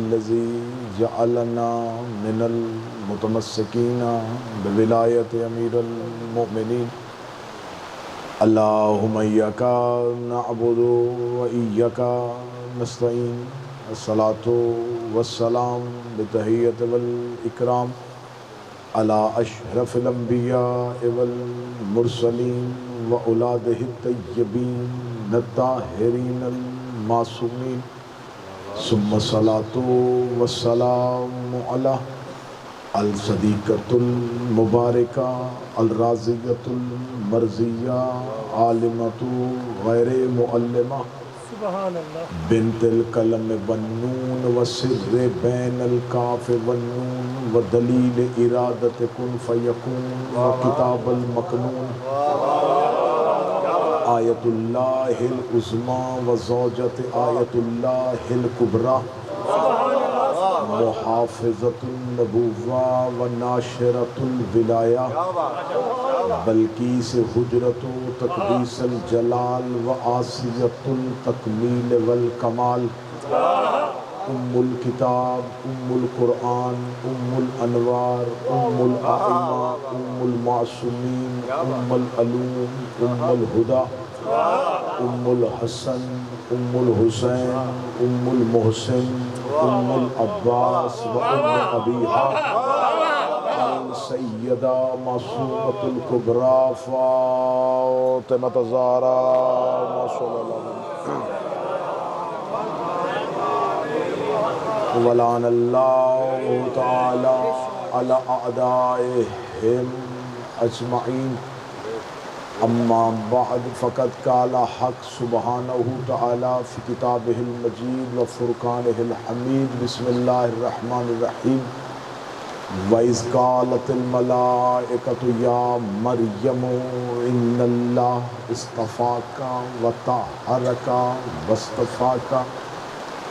الذي جعلنا من المتمسكين بولاية أمير المؤمنين اللهم إياك نعبد وإياك نستعين الصلاة والسلام بتحية والإكرام على أشرف الأنبياء والمرسلين وأولاده الطيبين الطاهرين المعصومين ثم الصلاة والسلام على الصديقة المباركة الرازية المرزية عالمة غير معلمة بنت القلم والنون وسر بين الكاف والنون ودلیل ارادت کن فیکون وکتاب المکنون آیت اللہ العظمی وزوجت آیت اللہ الکبریٰ محافظت النبوہ وناشرت الولایہ بلقیس حجرت تقدیس الجلال وآسیت التکمیل والکمال ام الکتاب ام القرآن ام الانوار ام الائمہ ام المعصومین ام العلوم ام الہدی ام الحسن ام الحسین ام المحسن ام العباس و ام ابیہا سیدہ معصومۃ الکبریٰ فاطمۃ الزہرا صلی اللہ علیہ وسلم ولعن اللہ تعالی علی اعدائہم اجمعین اما بعد فقد قال حق سبحانہ تعالی فی کتابہ المجید و فرقانہ الحمید بسم اللہ الرحمن الرحیم وَإِذْ قَالَتِ الْمَلَائِكَةُ يَا مَرْيَمُ إِنَّ اللَّهَ اصْطَفَاكَ وَطَهَّرَكَ وَاصْطَفَاكَ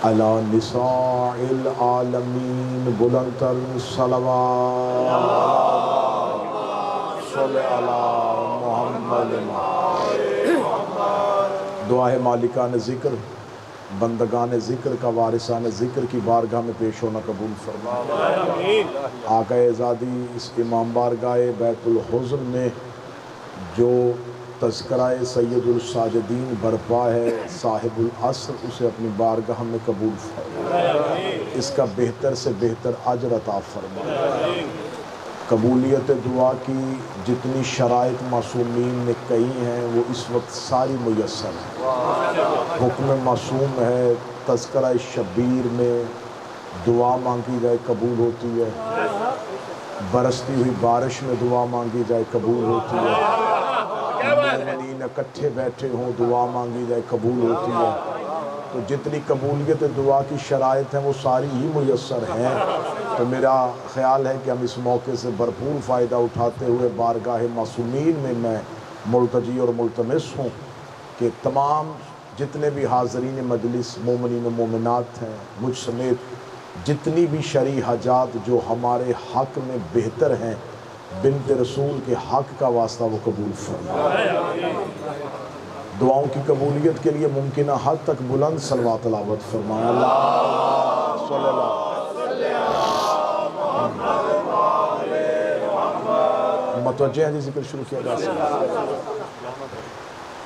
عَلَى نِسَاءِ الْعَالَمِينَ بلندتر صلوات صلی علی محمد دعائے مالکان ذکر بندگان ذکر کا وارثان ذکر کی بارگاہ میں پیش ہونا قبول فرما آقا ازادی اس امام بارگاہ بیت الحزن میں جو تذکرہ سید الساجدین برپا ہے صاحب العصر اسے اپنی بارگاہ میں قبول فرما اس کا بہتر سے بہتر اجر عطا فرما قبولیت دعا کی جتنی شرائط معصومین نے کہی ہیں وہ اس وقت ساری میسر ہیں حکم معصوم ہے تذکرہ شبیر میں دعا مانگی جائے قبول ہوتی ہے برستی ہوئی بارش میں دعا مانگی جائے قبول ہوتی ہے مومنین اکٹھے بیٹھے ہوں دعا مانگی جائے قبول ہوتی ہے تو جتنی قبولیت دعا کی شرائط ہیں وہ ساری ہی میسر ہیں تو میرا خیال ہے کہ ہم اس موقع سے بھرپور فائدہ اٹھاتے ہوئے بارگاہ معصومین میں میں ملتجی اور ملتمس ہوں کہ تمام جتنے بھی حاضرین مجلس مومنین و مومنات ہیں مجھ سمیت جتنی بھی شرعی حاجات جو ہمارے حق میں بہتر ہیں بنت رسول کے حق کا واسطہ وہ قبول فرمائے دعاؤں کی قبولیت کے لیے ممکنہ حد تک بلند صلوات تلاوت فرمائے اللہ صلی اللہ متوجہ ہیں ذکر شروع کیا جا سکتا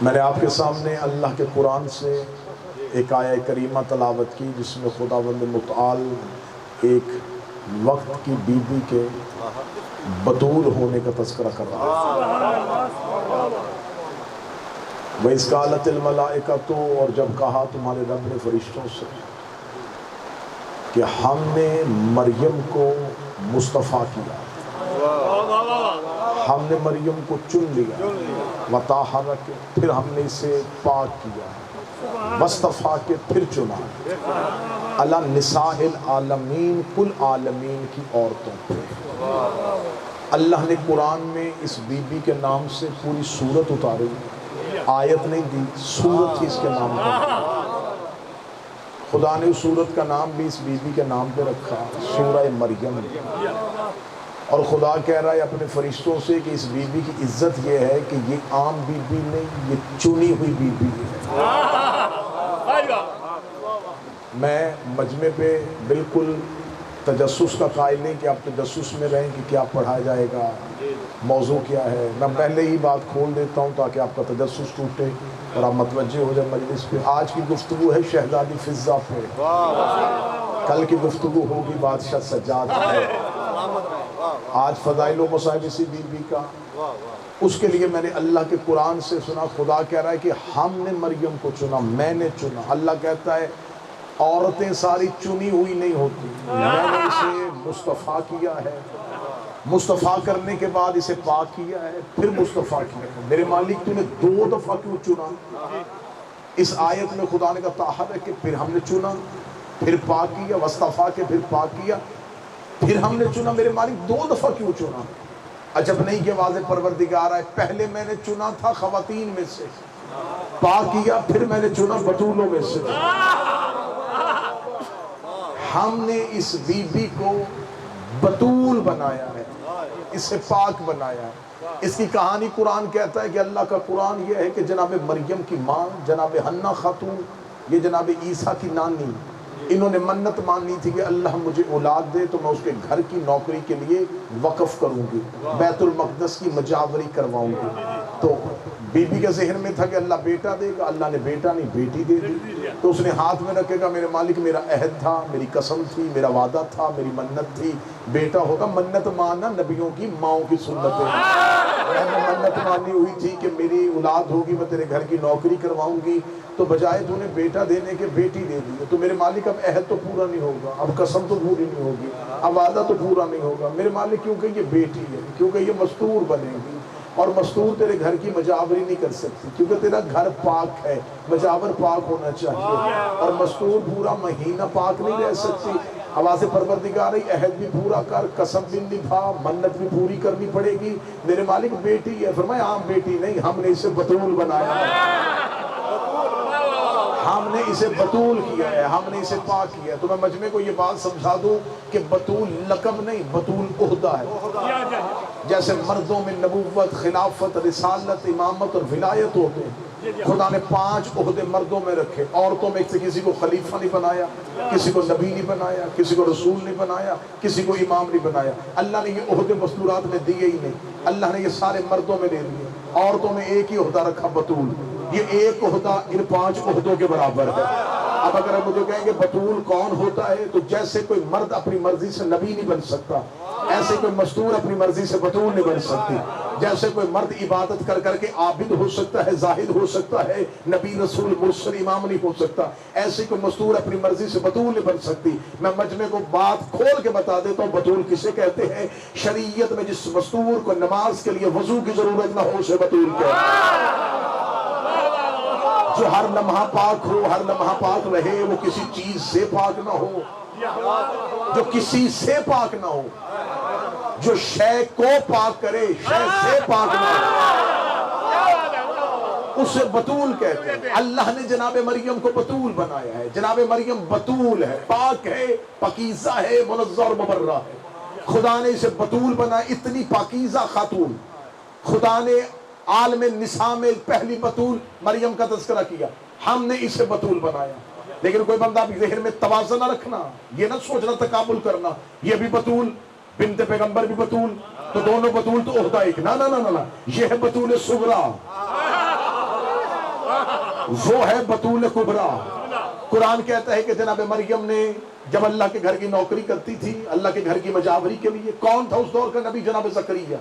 میں نے آپ کے سامنے اللہ کے قرآن سے ایک آیہ کریمہ تلاوت کی جس میں خداوند متعال ایک وقت کی بی بی کے بطول ہونے کا تذکرہ کر رہا ہے وَإِذْ قَالَتِ الْمَلَائِكَةُ اور جب کہا تمہارے رب نے فرشتوں سے کہ ہم نے مریم کو مصطفیٰ کیا ہم نے مریم کو چن لیا وطاہرک پھر ہم نے اسے پاک کیا وصطفیٰ کے پھر چنا علی نساء العالمین کل عالمین کی عورتوں پہ اللہ نے قرآن میں اس بی بی کے نام سے پوری سورت اتاری آیت نہیں دی سورت ہی اس کے نام پر خدا نے اس سورت کا نام بھی اس بی بی کے نام پہ رکھا سورہ مریم اور خدا کہہ رہا ہے اپنے فرشتوں سے کہ اس بی بی کی عزت یہ ہے کہ یہ عام بی بی نہیں یہ چنی ہوئی بی بی ہے میں مجمع پہ بالکل تجسس کا قائل نہیں کہ آپ تجسس میں رہیں کہ کیا پڑھایا جائے گا، موضوع کیا ہے. میں پہلے ہی بات کھول دیتا ہوں تاکہ آپ کا تجسس ٹوٹے اور آپ متوجہ ہو جائیں مجلس پہ. آج کی گفتگو ہے شہزادی فضہ پہ، کل کی گفتگو ہوگی بادشاہ سجاد پہ. آج فضائل و مصائب اسی بی بی کا. اس کے لیے میں نے اللہ کے قرآن سے سنا، خدا کہہ رہا ہے کہ ہم نے مریم کو چنا، میں نے چنا. اللہ کہتا ہے عورتیں ساری چنی ہوئی نہیں ہوتی، میں نے اسے مصطفیٰ کیا ہے. مصطفیٰ کرنے کے بعد اسے پاک کیا ہے، پھر مصطفیٰ کیا ہے. میرے مالک تو نے 2 دفعہ کیوں چنا؟ اس آیت میں خدا نے کہا طاہر ہے کہ پھر ہم نے چنا، پھر پاک کیا، وصطفیٰ کے پھر پاک کیا، پھر ہم نے چنا. میرے مالک 2 دفعہ کیوں چنا؟ عجب نہیں کہ واضح پروردگار ہے، پہلے میں نے چنا تھا خواتین میں سے، پاک کیا، پھر میں نے چنا بطولوں میں سے. ہم نے اس بی بی کو بطول بنایا ہے، اسے پاک بنایا ہے. اس کی کہانی قرآن کہتا ہے کہ اللہ کا قرآن یہ ہے کہ جناب مریم کی ماں جناب حنا خاتون، یہ جناب عیسیٰ کی نانی، انہوں نے منت مانی تھی کہ اللہ مجھے اولاد دے تو میں اس کے گھر کی نوکری کے لیے وقف کروں گی، بیت المقدس کی مجاوری کرواؤں گی. تو بی بی کے ذہن میں تھا کہ اللہ بیٹا دے گا، اللہ نے بیٹا نہیں بیٹی دے دی. تو اس نے ہاتھ میں رکھے گا میرے مالک میرا عہد تھا، میری قسم تھی، میرا وعدہ تھا، میری منت تھی، بیٹا ہوگا. منت ماننا نبیوں کی ماؤں کی سنت ہے. میں نے منت مانی ہوئی تھی کہ میری اولاد ہوگی، میں تیرے گھر کی نوکری کرواؤں گی، تو بجائے تو نے بیٹا دینے کے بیٹی دے دی. تو میرے مالک اب عہد تو پورا نہیں ہوگا، اب قسم تو پوری نہیں ہوگی، اب وعدہ تو پورا نہیں ہوگا. میرے مالک کیونکہ یہ بیٹی ہے، کیونکہ یہ مستور بنے گی، اور مستور تیرے گھر کی مجاوری نہیں کر سکتی کیونکہ تیرا گھر پاک ہے، مجاور پاک ہونا چاہیے، اور مستور پورا مہینہ پاک نہیں رہ سکتی. آواز پروردگار ہے عہد بھی پورا کر، قسم بھی نبھا، منت بھی پوری کرنی پڑے گی. میرے مالک بیٹی ہے، فرمایا عام بیٹی نہیں، ہم نے اسے بطول بنایا ہے، ہم نے اسے بطول کیا ہے، ہم نے اسے پاک کیا ہے. تو میں مجمع کو یہ بات سمجھا دوں کہ بطول لقب نہیں، بطول عہدہ ہے. جیسے مردوں میں نبوت، خلافت، رسالت، امامت اور ولایت ہوتے ہیں، خدا نے 5 عہدے مردوں میں رکھے. عورتوں میں سے کسی کو خلیفہ نہیں بنایا، کسی کو نبی نہیں بنایا، کسی کو رسول نہیں بنایا، کسی کو امام نہیں بنایا. اللہ نے یہ عہدے مستورات میں دیے ہی نہیں، اللہ نے یہ سارے مردوں میں دے دیے. عورتوں میں ایک ہی عہدہ رکھا بطول. یہ ایک عہدہ ان 5 عہدوں کے برابر ہے. اب اگر آپ مجھے کہیں گے بطول کون ہوتا ہے، تو جیسے کوئی مرد اپنی مرضی سے نبی نہیں بن سکتا، ایسے کوئی مستور اپنی مرضی سے بطول نہیں بن سکتی. جیسے کوئی مرد عبادت کر کر کے عابد ہو سکتا ہے، زاہد ہو سکتا ہے، نبی رسول مرسل امام نہیں ہو سکتا، ایسے کوئی مستور اپنی مرضی سے بطول نہیں بن سکتی. میں مجمع کو بات کھول کے بتا دیتا ہوں بطول کسے کہتے ہیں. شریعت میں جس مستور کو نماز کے لیے وضو کی ضرورت نہ ہو اسے بطول کہتے ہیں. جو ہر لمحہ پاک ہو، ہر لمحہ پاک رہے، وہ کسی چیز سے پاک نہ ہو، جو کسی سے پاک نہ ہو، جو شے کو پاک کرے، شے سے پاک نہ ہو، اسے بطول کہتے ہیں. اللہ نے جناب مریم کو بطول بنایا ہے. جناب مریم بطول ہے، پاک ہے، پاکیزہ ہے، منزہ اور مبرہ ہے. خدا نے اسے بطول بنایا. اتنی پاکیزہ خاتون. خدا نے عالم نساء میں پہلی بطول مریم کا تذکرہ کیا، ہم نے اسے بطول بنایا. لیکن کوئی بندہ بھی ذہن میں توازن نہ رکھنا، یہ نہ سوچنا تقابل کرنا، یہ بھی بطول، بنت پیغمبر بھی بطول، تو دونوں بطول تو عہدہ ایک. نہ نہ نہ نہ، یہ ہے بطول صغرا، وہ ہے بطول کبرا. قرآن کہتا ہے کہ جناب مریم نے جب اللہ کے گھر کی نوکری کرتی تھی، اللہ کے گھر کی مجاوری کے لیے، کون تھا اس دور کا نبی؟ جناب زکریا.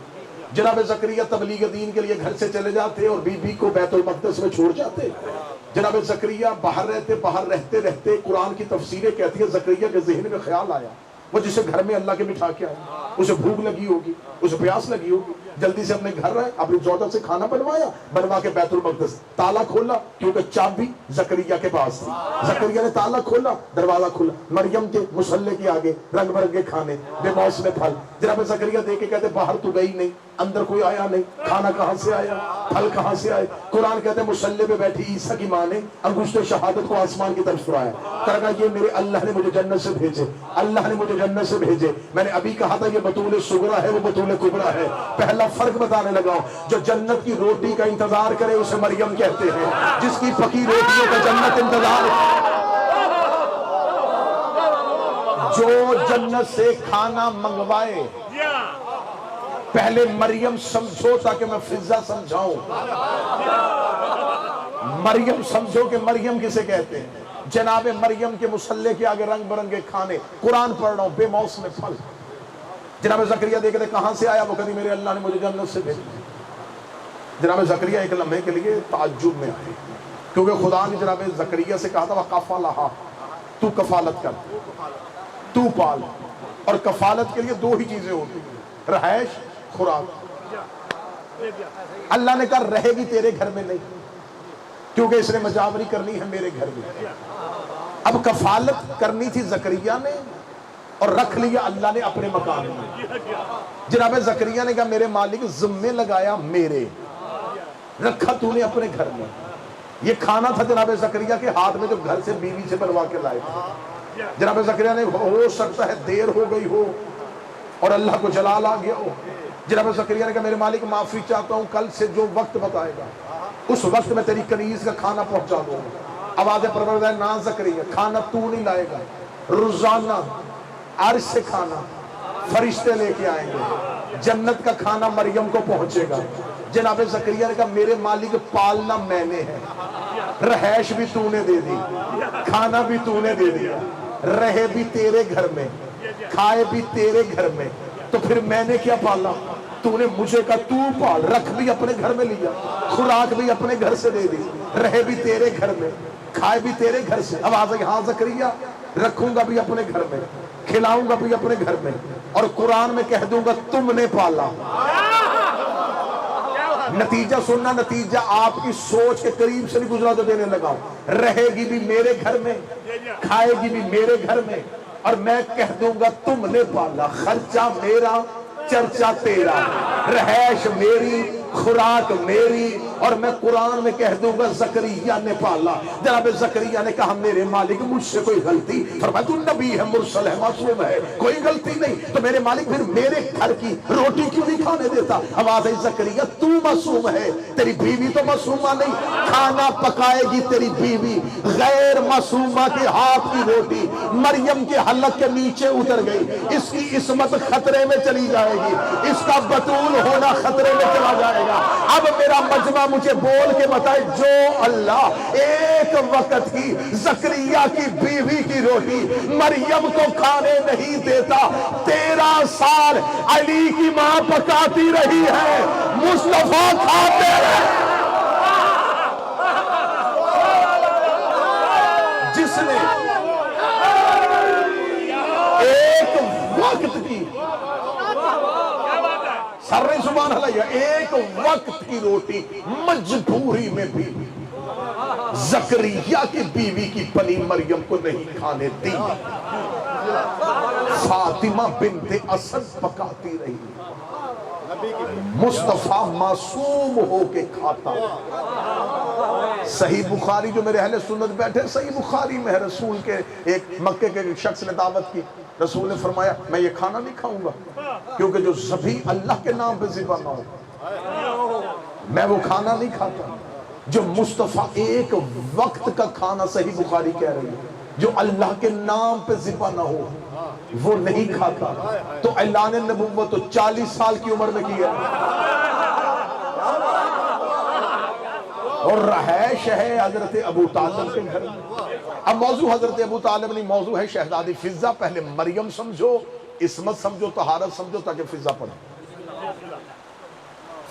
جناب زکریا تبلیغ دین کے لیے گھر سے چلے جاتے اور بی بی کو بیت المقدس میں چھوڑ جاتے. جناب زکریا باہر رہتے رہتے قرآن کی تفسیریں کہتی ہے زکریا کے ذہن میں خیال آیا، وہ جسے گھر میں اللہ کے بٹھا کے آئے، اسے بھوک لگی ہوگی، اسے پیاس لگی ہوگی، جلدی سے اپنے گھر رہے، اپنی زوجہ سے کھانا بنوا کے بیت المقدس تالا کھولا، کیونکہ چابی زکریا کے پاس تھی. زکریا نے تالا کھولا، دروازہ کھولا، مریم کے مصلے کے آگے رنگ برنگے کھانے، بے موسم پھل. جناب زکریا دیکھ کے کہتے باہر تو گئی نہیں، اندر کوئی آیا نہیں، کھانا کہاں سے آیا، پھل کہاں سے آئے؟ قرآن کہتے ہیں مصلے پہ بیٹھی عیسیٰ کی ماں نے انگشت شہادت کو آسمان کی طرف پھرایا، کہا یہ میرے اللہ نے مجھے جنت سے بھیجے، اللہ نے مجھے جنت سے بھیجے. میں نے ابھی کہا تھا یہ بطول صغرا ہے، وہ بطول کبرا ہے. پہلا فرق بتانے لگا ہوں. جو جنت کی روٹی کا انتظار کرے اسے مریم کہتے ہیں، جس کی پکی روٹیوں کا جنت انتظار. جو جنت سے کھانا منگوائے پہلے مریم سمجھو تاکہ میں فضا سمجھاؤں. مریم سمجھو کہ مریم کسے کہتے ہیں. جناب مریم کے مصلے کے آگے رنگ برنگے کھانے. قرآن پڑھ رہا ہوں بے موسم پھل. جناب زکریا دیکھتے کہاں سے آیا؟ وہ کہتی میرے اللہ نے مجھے جنت سے بھیجا. جناب زکریا ایک لمحے کے لیے تعجب میں آئے کیونکہ خدا نے جناب زکریا سے کہا تھا وَقَفَلَهَا، تو کفالت کر، تو پال. اور کفالت کے لیے دو ہی چیزیں ہوتی ہیں، رہائش، خوراک. اللہ نے کہا رہے گی تیرے گھر میں نہیں کیونکہ اس نے مجاوری کرنی ہے میرے گھر میں. اب کفالت کرنی تھی زکریا نے اور رکھ لیا اللہ نے اپنے مکان میں. جناب زکریا نے کہا میرے مالک ذمہ لگایا میرے، رکھا تو نے اپنے گھر میں. یہ کھانا تھا جناب زکریا کے ہاتھ میں جو گھر سے بیوی سے بنوا کے لائے تھے. جناب زکریا نے ہو سکتا ہے دیر ہو گئی ہو اور اللہ کو جلال آ گیا ہو. جناب زکریا نے کہا میرے مالک معافی چاہتا ہوں، کل سے جو وقت بتائے گا اس وقت میں تیری کنیز کا کھانا پہنچا دوں گا. آواز پروردگار نا زکریا کھانا تو نہیں لائے گا، روزانہ عرش سے کھانا فرشتے لے کے آئیں گے، جنت کا کھانا مریم کو پہنچے گا. جناب زکریا نے کہا میرے مالک پالنا میں نے ہے، رہائش بھی تو نے دے دی، کھانا بھی تو نے دے دیا، رہے بھی تیرے گھر میں، کھائے بھی تیرے گھر میں، تو پھر میں نے کیا پالا؟ تو نے مجھے کہا تو پال. رکھ بھی اپنے گھر میں لیا، خوراک بھی اپنے گھر سے دے دی، رہے بھی تیرے گھر میں، کھائے بھی تیرے گھر سے. اب آج ہاں زکریا رکھوں گا بھی اپنے گھر میں، کھلاؤں گا بھی اپنے گھر میں، اور قرآن میں کہہ دوں گا تم نے پالا. نتیجہ سننا، نتیجہ آپ کی سوچ کے قریب سے نہیں گزرا تو دینے لگا ہوں. رہے گی بھی میرے گھر میں، کھائے گی بھی میرے گھر میں، اور میں کہہ دوں گا تم نے پالا. خرچہ میرا، چرچا تیرا، رہائش میری، خوراک میری، اور میں قرآن میں کہہ دوں گا زکریا نے پالا. جناب زکریا نے کہا میرے مالک مجھ سے کوئی غلطی؟ فرمایا تو نبی ہے، مرسل ہے، معصوم ہے، کوئی غلطی نہیں. تو میرے مالک پھر میرے گھر کی روٹی کیوں نہیں کھانے دیتا؟ آواز ہے زکریا تو معصوم ہے، تیری بیوی تو معصومہ نہیں. کھانا پکائے گی تیری بیوی، غیر معصومہ کے ہاتھ کی روٹی مریم کے حلق کے نیچے اتر گئی، اس کی عصمت خطرے میں چلی جائے گی، اس کا بطول ہونا خطرے میں چلا جائے گا. اب میرا مجمع مجھے بول کے بتائے جو اللہ ایک وقت کی زکریا کی بیوی کی روٹی مریم کو کھانے نہیں دیتا، 13 سال علی کی ماں پکاتی رہی ہے، مصطفیٰ کھاتے رہے. جس نے ایک وقت کی سر زبان ہلایا، ایک وقت کی روٹی مجبوری میں بھی زکریا کی بیوی کی پلی مریم کو نہیں کھانے دی. فاطمہ بنت اسد پکاتی رہی، مصطفیٰ معصوم ہو کے کھاتا. صحیح بخاری جو میرے اہل سنت بیٹھے، صحیح بخاری میں ہے، رسول کے ایک مکے کے ایک شخص نے دعوت کی. رسول نے فرمایا میں یہ کھانا نہیں کھاؤں گا کیونکہ جو ذبح اللہ کے نام پہ ذبح نہ ہو میں وہ کھانا نہیں کھاتا. جو مصطفیٰ ایک وقت کا کھانا، صحیح بخاری کہہ رہی ہے، جو اللہ کے نام پہ ذبح نہ ہو وہ نہیں کھاتا. تو اعلان نبوت تو 40 سال کی عمر میں کیا، اور رہائش ہے حضرت ابو طالب کے گھر میں. اب موضوع حضرت ابو طالب نہیں، موضوع ہے شہزادی فضہ. پہلے مریم سمجھو، عصمت سمجھو، طہارت سمجھو، تاکہ فضہ پڑھو.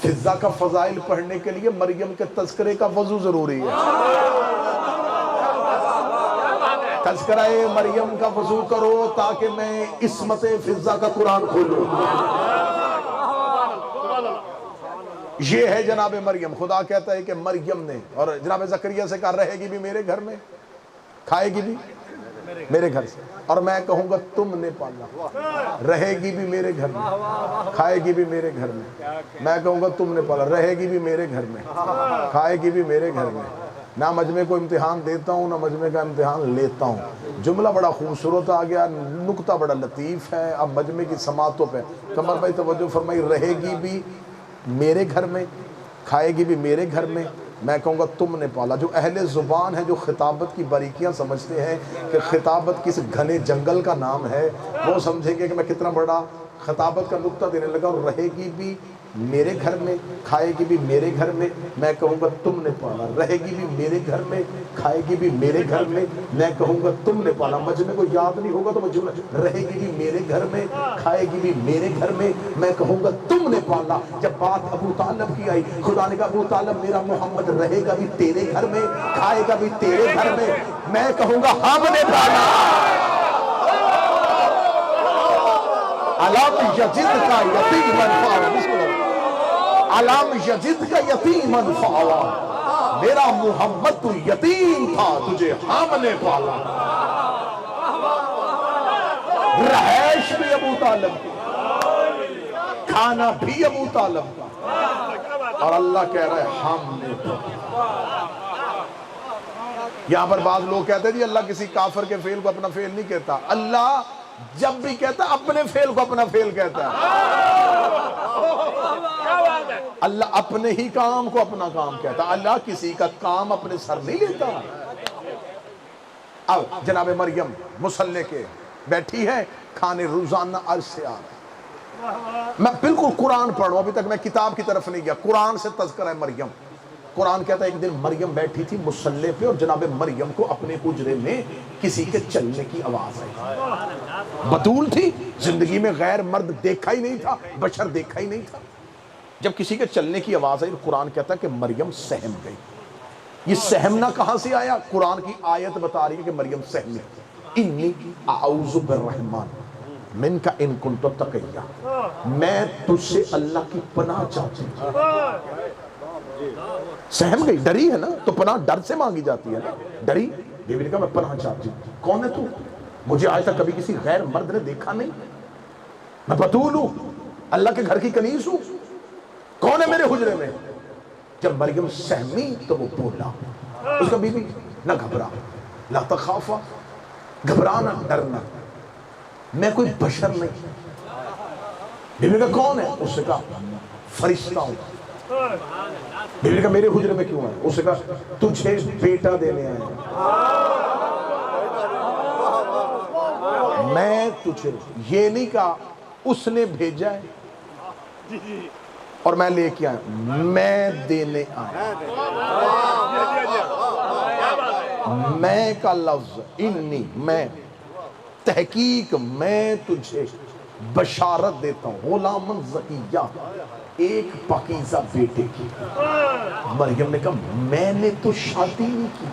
فضہ کا فضائل پڑھنے کے لیے مریم کے تذکرے کا وضو ضروری ہے. تذکرہ مریم کا وضو کرو تاکہ میں عصمت فضہ کا قرآن کھولوں. یہ ہے جناب مریم. خدا کہتا ہے کہ مریم نے، اور جناب زکریا سے کہا رہے گی بھی میرے گھر میں، کھائے گی بھی میرے گھر سے، اور میں کہوں گا تم نے پالا. رہے گی بھی میرے گھر میں، کھائے گی بھی میرے گھر میں، میں کہوں گا تم نے پالا. رہے گی بھی میرے گھر میں، کھائے گی بھی میرے گھر میں. نہ مجمع کو امتحان دیتا ہوں، نہ مجمع کا امتحان لیتا ہوں. جملہ بڑا خوبصورت آ گیا، نکتہ بڑا لطیف ہے. اب مجمع کی سماعتوں پہ قمر بھائی توجہ فرمائی. رہے گی بھی میرے گھر میں، کھائے گی بھی میرے گھر میں، میں کہوں گا تم نے پالا۔ جو اہل زبان ہے، جو خطابت کی باریکیاں سمجھتے ہیں کہ خطابت کس گھنے جنگل کا نام ہے، وہ سمجھیں گے کہ میں کتنا بڑا خطابت کا نقطہ دینے لگا، اور رہے گی بھی میرے گھر میں، کھائے گی بھی میرے گھر میں۔ میں کہوں گا تم نے پالا۔ رہے گی بھی میرے گھر میں، کھائے گی بھی میرے گھر میں۔ میں کہوں گا تم نے پالا۔ مجمع کو یاد نہیں ہوگا تو میں جملہ، رہے گی بھی میرے گھر میں، کھائے گی بھی میرے گھر میں۔ میں کہوں گا تم نے پالا۔ جب بات ابو طالب کی آئی، خدا نے کہا ابو طالب میرا محمد رہے گا بھی تیرے گھر میں، کھائے گا بھی تیرے گھر میں۔ میں کہوں گا ہم نے پالا۔ علام یجد کا یتیماً فآویٰ، علام یجد کا یتیماً فآویٰ، میرا محمد تو یتیم تھا، تجھے ہم نے پالا۔ رہائش بھی ابو طالب کی، کھانا بھی ابو طالب کا، اور اللہ کہہ رہا ہے ہم نے پالا۔ یہاں پر بعض لوگ کہتے ہیں جی اللہ کسی کافر کے فعل کو اپنا فعل نہیں کہتا۔ اللہ جب بھی کہتا اپنے فعل کو اپنا فعل کہتا ہے۔ اللہ اپنے ہی کام کو اپنا کام کہتا ہے۔ اللہ کسی کا کام اپنے سر نہیں لیتا۔ اب جناب مریم مصلی کے بیٹھی ہے، کھانے روزانہ عرض سے آ رہے۔ میں بالکل قرآن پڑھوں، ابھی تک میں کتاب کی طرف نہیں گیا، قرآن سے تذکرہ ہے مریم۔ قرآن کہتا ہے ایک دن مریم بیٹھی تھی مصلی پہ، اور جناب مریم کو اپنے حجرے میں کسی کے چلنے کی آواز آئی۔ بطول تھی، زندگی میں غیر مرد دیکھا ہی نہیں تھا، بشر دیکھا ہی نہیں تھا۔ جب کسی کے چلنے کی آواز آئی، قرآن کہتا ہے کہ مریم سہم گئی۔ یہ سہمنا کہاں سے آیا؟ قرآن کی آیت بتا رہی ہے کہ مریم سہمی۔ انی اعوذ بالرحمن منک ان کنت تقیہ، میں تجھ سے اللہ کی پناہ چاہتی ہوں۔ سہم گئی، ڈری ہے نا، تو پناہ ڈر سے مانگی جاتی ہے نا۔ ڈری، بیوی نے کہا میں پناہ چاہتی ہوں۔ کون ہے تو؟ مجھے آج تک کبھی کسی غیر مرد نے دیکھا نہیں، میں بطول ہوں، اللہ کے گھر کی کنیز ہوں، کون ہے میرے حجرے میں؟ جب مریم سہمی تو وہ بولا، اس کا بیوی نہ گھبرا، لا تخافا، گھبرانا ڈرنا، میں کوئی بشر نہیں۔ بیوی نے کہا کون ہے؟ اس نے کہا فرشتہ ہوں۔ بیوی نے کہا میرے حجرے میں کیوں ہے؟ اس نے کہا تجھے بیٹا دینے آیا میں تجھے، یہ نہیں کہا اس نے بھیجا ہے اور میں لے کے آیا، میں دینے آیا۔ میں کا لفظ انی، میں، تحقیق میں تجھے بشارت دیتا ہوں، غلامن زکیہ، ایک پاکیزہ بیٹے کی۔ مریم نے کہا میں نے تو شادی نہیں کی،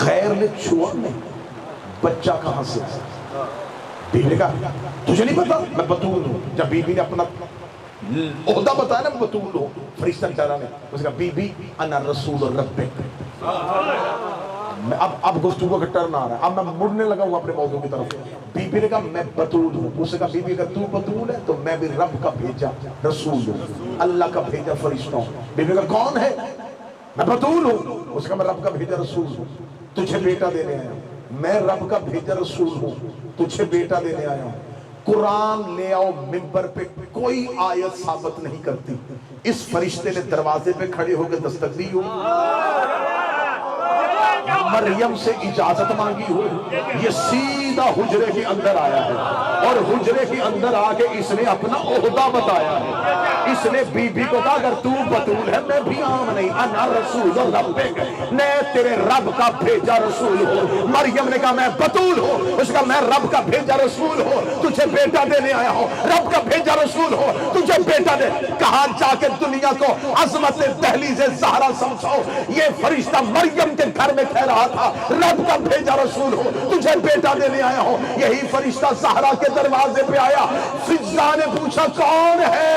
غیر نے چھوا نہیں، بچہ کہاں سے آیا؟ بیوی نے کہا تجھے نہیں پتا میں بطول ہوں۔ جب بیوی نے اپنا عہدہ بتایا نا بطول ہوں، فرشتہ چارہ نے اس نے کہا بی بی انا رسول ربک۔ اب گفتگو کا ٹرن آ رہا ہے، اب میں مڑنے لگا ہوں اپنے موضوع کی طرف۔ بی بی نے کہا میں بطول ہوں۔ اس نے کہا بی بی اگر تو بطول ہے تو میں بھی رب کا بھیجا رسول ہوں، اللہ کا بھیجا فرشتہ ہوں۔ بی بی نے کہا کون ہے؟ میں بطول ہوں۔ اس نے کہا میں رب کا بھیجا رسول ہوں، تجھے بیٹا دینے آیا ہوں۔ میں رب کا بھیجا رسول ہوں، تجھے بیٹا دینے آیا ہوں۔ قرآن لے آؤ منبر پہ، کوئی آیت ثابت نہیں کرتی اس فرشتے نے دروازے پہ کھڑے ہو کے دستک دی ہو، مریم سے اجازت مانگی ہو، یہ سیدھا حجرے کے اندر آیا ہے اور حجرے کے اندر آ کے اس نے اپنا عہدہ بتایا ہے۔ اس نے بی بی کو کہا اگر تو بطول ہے میں بھی عام نہیں، انا رسول ربک، میں تیرے رب کا بھیجا رسول ہوں۔ مریم نے کہا میں بطول ہوں، اس کا میں رب کا بھیجا رسول ہوں، تجھے بیٹا دینے آیا ہوں، رب کا بھیجا رسول ہوں، تجھے بیٹا دے۔ کہاں جا کے دنیا کو عظمت دہلیز زہرا سمجھاؤ، یہ فرشتہ مریم کے گھر میں کہہ رہا تھا رب کا بھیجا رسول ہوں، تجھے بیٹا دینے آیا ہوں۔ یہی فرشتہ زہرا کے دروازے پہ آیا، فضا نے پوچھا کون ہے؟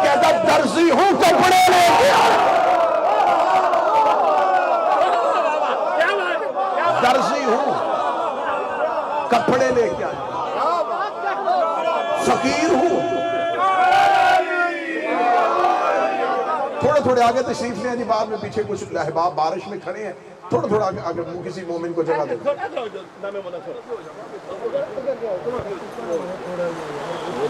کہتا درزی ہوں، کپڑے لے کے آیا۔ درزی ہوں، کپڑے لے کے آیا، فقیر ہوں۔ تھوڑے آگے تشریف لیں جی، بعد میں پیچھے کچھ احباب بارش میں کھڑے ہیں، تھوڑا آگے کسی مومن کو جگہ دیں۔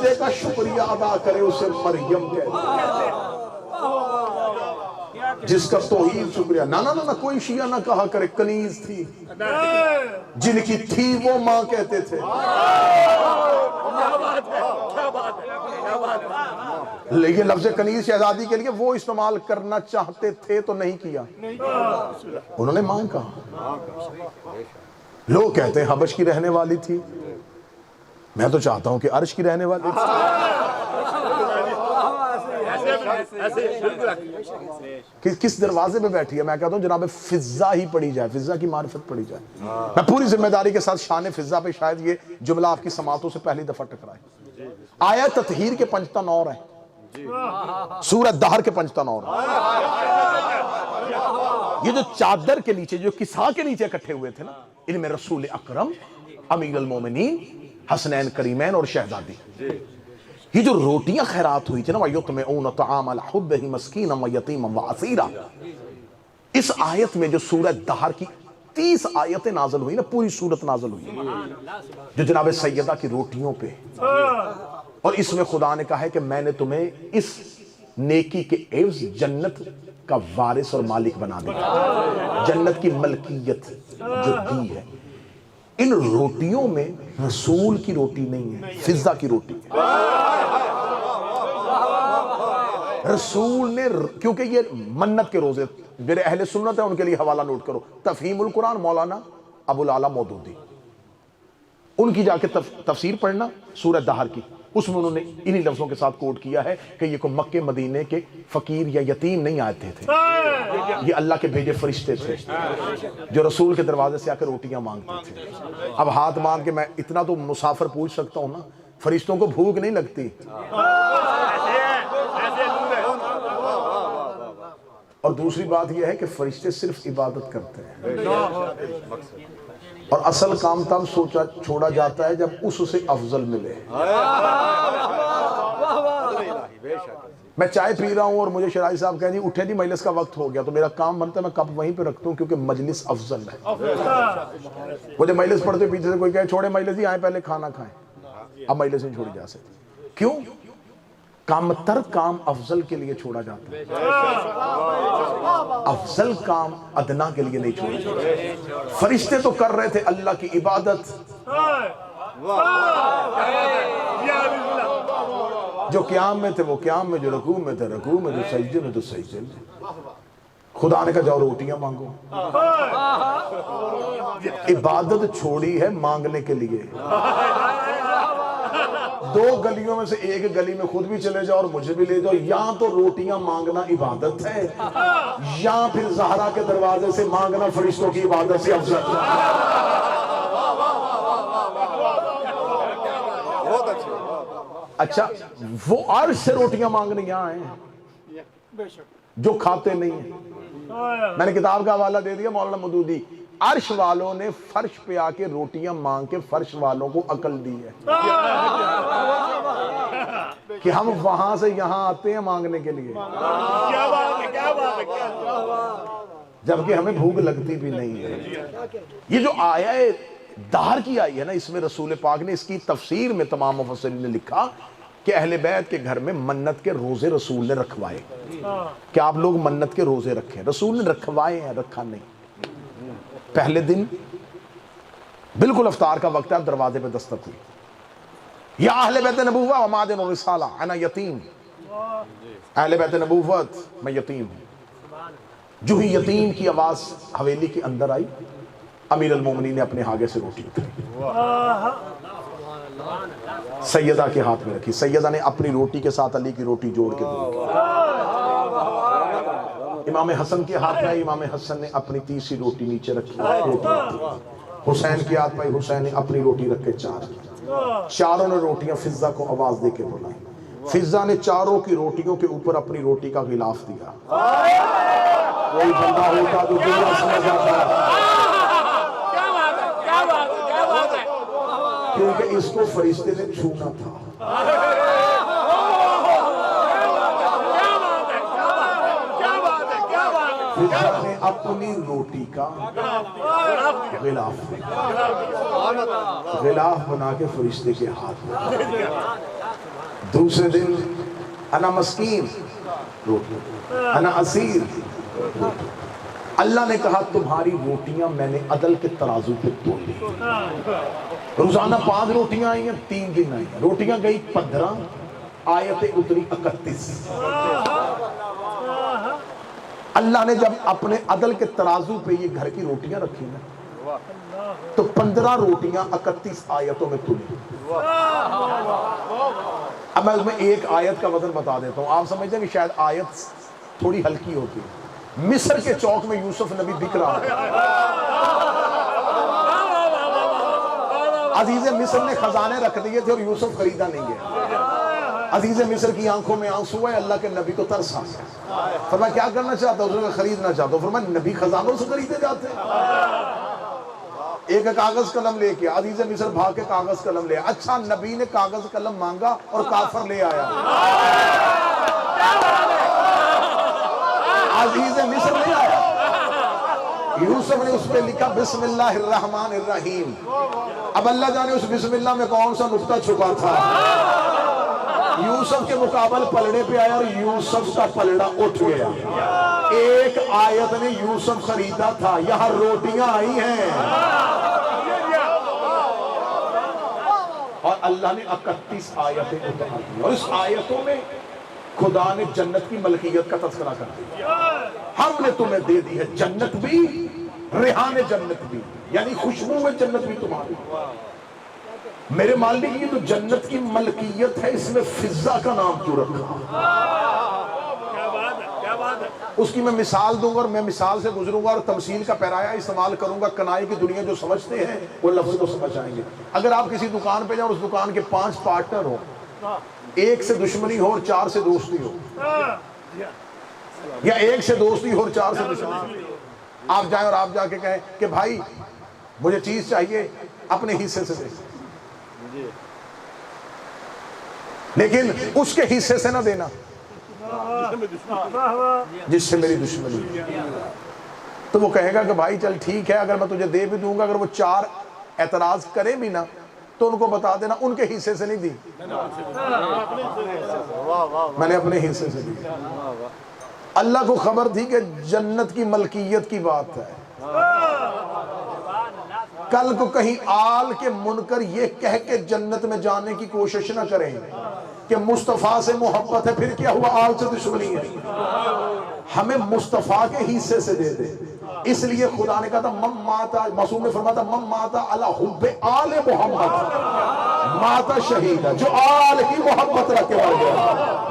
فرشتے کا شکریہ ادا کرے اسے مریم کہتے ہیں، جس کا توحید شکریہ نہ کوئی شیعہ نہ کہا کرے کنیز تھی، جن کی تھی وہ ماں کہتے تھے، لیکن لفظ کنیز شہزادی کے لیے وہ استعمال کرنا چاہتے تھے تو نہیں کیا، انہوں نے ماں کہا۔ لوگ کہتے ہیں حبش کی رہنے والی تھی، میں تو چاہتا ہوں کہ عرش کی رہنے والی تھی۔ کس دروازے پہ بیٹھی ہے؟ میں کہتا ہوں جناب فضا ہی پڑھی جائے، فضا کی معرفت پڑھی جائے۔ میں پوری ذمہ داری کے ساتھ شان فضا پہ شاید یہ جملہ آپ کی سماعتوں سے پہلی دفعہ ٹکرائے۔ آیت تطہیر کے 55 اور ہیں، سورہ دہر کے 55 اور ہیں۔ یہ جو چادر کے نیچے، جو کسا کے نیچے اکٹھے ہوئے تھے نا، ان میں رسول اکرم، امیر المومنین، حسنین کریمین اور شہزادی، یہ جو روٹیاں خیرات ہوئی تھی نا، وَيُطْعِمُونَ الطَّعَامَ عَلَىٰ حُبِّهِ مَسْكِينًا وَيَتِيمًا وَأَسِيرًا، اس آیت میں جو سورہ دہر کی 30 آیتیں نازل ہوئی نا، پوری سورت نازل ہوئی جو جناب سیدہ کی روٹیوں پہ، اور اس میں خدا نے کہا ہے کہ میں نے تمہیں اس نیکی کے عوض جنت کا وارث اور مالک بنا دیا، جنت کی ملکیت جو دی ہے۔ ان روٹیوں میں رسول کی روٹی نہیں ہے، فضا کی روٹی ہے۔ رسول نے، کیونکہ یہ منت کے روزے، میرے اہل سنت ہیں ان کے لیے حوالہ نوٹ کرو، تفہیم القرآن مولانا ابو العلا مودودی، ان کی جا کے تفسیر پڑھنا سورہ دہر کی، اس میں انہوں نے انہی لفظوں کے ساتھ کوٹ کیا ہے کہ یہ کوئی مکے مدینے کے فقیر یا یتیم نہیں آتے تھے، یہ اللہ کے بھیجے فرشتے تھے جو رسول کے دروازے سے آ کر روٹیاں مانگتے تھے۔ اب ہاتھ مان کے میں اتنا تو مسافر پوچھ سکتا ہوں نا، فرشتوں کو بھوک نہیں لگتی؟ اور دوسری بات یہ ہے کہ فرشتے صرف عبادت کرتے ہیں، اور اصل کام تب چھوڑا جاتا ہے جب اس سے افضل ملے۔ میں چائے پی رہا ہوں اور مجھے شرائی صاحب کہہ دی اٹھے جی مجلس کا وقت ہو گیا، تو میرا کام بنتا ہے میں کپ وہیں پہ رکھتا ہوں کیونکہ مجلس افضل ہے۔ مجھے مجلس پڑھتے پیچھے سے کوئی کہے چھوڑے مجلس ہی، آئیں پہلے کھانا کھائیں، اب مجلس نہیں چھوڑی جا سکتی۔ کیوں؟ کام تر کام افضل کے لیے چھوڑا جاتا ہے، افضل کام ادنا کے لیے نہیں چھوڑا جاتا۔ فرشتے تو کر رہے تھے اللہ کی عبادت، جو قیام میں تھے وہ قیام میں، جو رکوع میں تھے رکوع میں، جو سجدے میں تو سجدے میں۔ خدا نے کہا جاؤ روٹیاں مانگو۔ عبادت چھوڑی ہے مانگنے کے لیے۔ دو گلیوں میں سے ایک گلی میں خود بھی چلے جاؤ اور مجھے بھی لے جاؤ، یا تو روٹیاں مانگنا عبادت ہے، یا پھر زہرا کے دروازے سے مانگنا فرشتوں کی عبادت سے افضل ہے۔ اچھا، وہ عرش سے روٹیاں مانگنے یہاں آئے جو کھاتے نہیں ہیں۔ میں نے کتاب کا حوالہ دے دیا مولانا مودودی، عرش والوں نے فرش پہ آ کے روٹیاں مانگ کے فرش والوں کو عقل دی ہے کہ ہم وہاں سے یہاں آتے ہیں مانگنے کے لیے، جبکہ ہمیں بھوک لگتی بھی نہیں ہے۔ یہ جو آیا ہے دہر کی آئی ہے نا، اس میں رسول پاک نے اس کی تفسیر میں تمام مفسرین نے لکھا کہ اہل بیت کے گھر میں منت کے روزے رسول نے رکھوائے، کہ آپ لوگ منت کے روزے رکھیں، رسول نے رکھوائے ہیں، رکھا نہیں۔ پہلے دن بالکل افطار کا وقت ہے، دروازے پہ دستک ہوئی، یا اہل بیت نبوت و معدن الرسالہ انا یتیم، اہل بیت نبوت میں یتیم ہوں۔ جو ہی یتیم کی آواز حویلی کے اندر آئی، امیر المومنین نے اپنے ہاگے سے روٹی اٹھائی، سیدہ کے ہاتھ میں رکھی، سیدہ نے اپنی روٹی کے ساتھ علی کی روٹی جوڑ کے دی، امام حسن کے ہاتھ میں، امام حسن نے اپنی تیسری روٹی نیچے رکھی، حسین کے ہاتھ میں، حسین نے اپنی روٹی رکھ کے چاروں نے روٹیاں فضا کو آواز دے کے بلائی، فضا نے چاروں کی روٹیوں کے اوپر اپنی روٹی کا غلاف دیا۔ کوئی بندہ ہوتا جو دنیا سمجھ جاتا، کیونکہ اس کو فرشتے نے چھونا تھا۔ فضا نے اپنی روٹی کا غلاف بنا کے فرشتے کے ہاتھ میں، دوسرے دن انا مسکین روٹی، انا اسیر روٹی۔ اللہ نے کہا تمہاری روٹیاں میں نے عدل کے ترازو پہ تول لی۔ روزانہ 5 روٹیاں آئی ہیں، 3 دن آئی ہیں، روٹیاں گئی 15، آیتیں اتری 31۔ اللہ نے جب اپنے عدل کے ترازو پہ یہ گھر کی روٹیاں رکھی نا تو 15 روٹیاں 31 آیتوں میں تلی۔ اب میں اس میں ایک آیت کا وزن بتا دیتا ہوں، آپ سمجھتے ہیں کہ شاید آیت تھوڑی ہلکی ہوتی ہے۔ مصر کے چوک میں یوسف نبی بک رہا ہے، عزیز مصر نے خزانے رکھ دیے تھے اور یوسف خریدا نہیں گیا۔ عزیز مصر کی آنکھوں میں آنسو ہے، اللہ کے نبی کو ترس آ گیا۔ فرمایا کیا کرنا چاہتا ہوں؟ اس نے خریدنا چاہتا ہوں۔ فرمایا نبی خزانوں سے خریدے جاتے ہیں؟ ایک کاغذ قلم لے کے عزیز مصر بھاگ کے کاغذ قلم لے، اچھا نبی نے کاغذ قلم مانگا اور کافر لے آیا۔ عزیز مصر نہیں آیا، یوسف نے اس پہ لکھا بسم اللہ الرحمن الرحیم۔ اب اللہ جانے اس بسم اللہ میں کون سا نقطہ چھپا تھا۔ یوسف کے مقابل پلڑے پہ آیا اور یوسف کا پلڑا اٹھ گیا۔ ایک آیت نے یوسف خریدا تھا، یہاں روٹیاں آئی ہیں اور اللہ نے 31 آیتیں اتار دی، اور اس آیتوں میں خدا نے جنت کی ملکیت کا تذکرہ کر دیا۔ ہم نے تمہیں دے دی ہے جنت بھی، ریحان جنت بھی، یعنی خوشبو ہے جنت بھی تمہاری۔ میرے مالک یہ تو جنت کی ملکیت ہے، اس میں فضہ کا نام کیوں رکھا؟ اس کی میں مثال دوں گا اور میں مثال سے گزروں گا اور تمثیل کا پیرایا استعمال کروں گا۔ کنائے کی دنیا جو سمجھتے ہیں وہ لفظ کو سمجھ آئیں گے۔ اگر آپ کسی دکان پہ جائیں اور اس دکان کے 5 پارٹنر ہو، ایک سے دشمنی ہو اور 4 سے دوستی ہو، یا ایک سے دوستی ہو اور 4 سے دشمنی ہو، آپ جائیں اور آپ جا کے کہیں کہ بھائی مجھے چیز چاہیے، اپنے حصے سے دے، لیکن اس کے حصے سے نہ دینا جس سے میری دشمنی ہے۔ تو وہ کہے گا کہ بھائی چل ٹھیک ہے، اگر میں تجھے دے بھی دوں گا، اگر وہ 4 اعتراض کریں بھی نا تو ان کو بتا دینا ان کے حصے سے نہیں دی، میں نے اپنے حصے سے دی۔ اللہ کو خبر تھی کہ جنت کی ملکیت کی بات ہے۔ کل کو کہیں آل کے منکر یہ کہہ کے جنت میں جانے کی کوشش نہ کریں کہ مصطفیٰ سے محبت ہے، پھر کیا ہوا آل سے دشمنی ہے۔ ہمیں مصطفیٰ کے حصے سے دے دے۔ اس لیے خدا نے کہا تھا من ماتا، معصوم نے فرمایا تھا من ماتا علی حب آل محمد ماتا شہید ہے، جو آل کی محبت رکھ کے مر گیا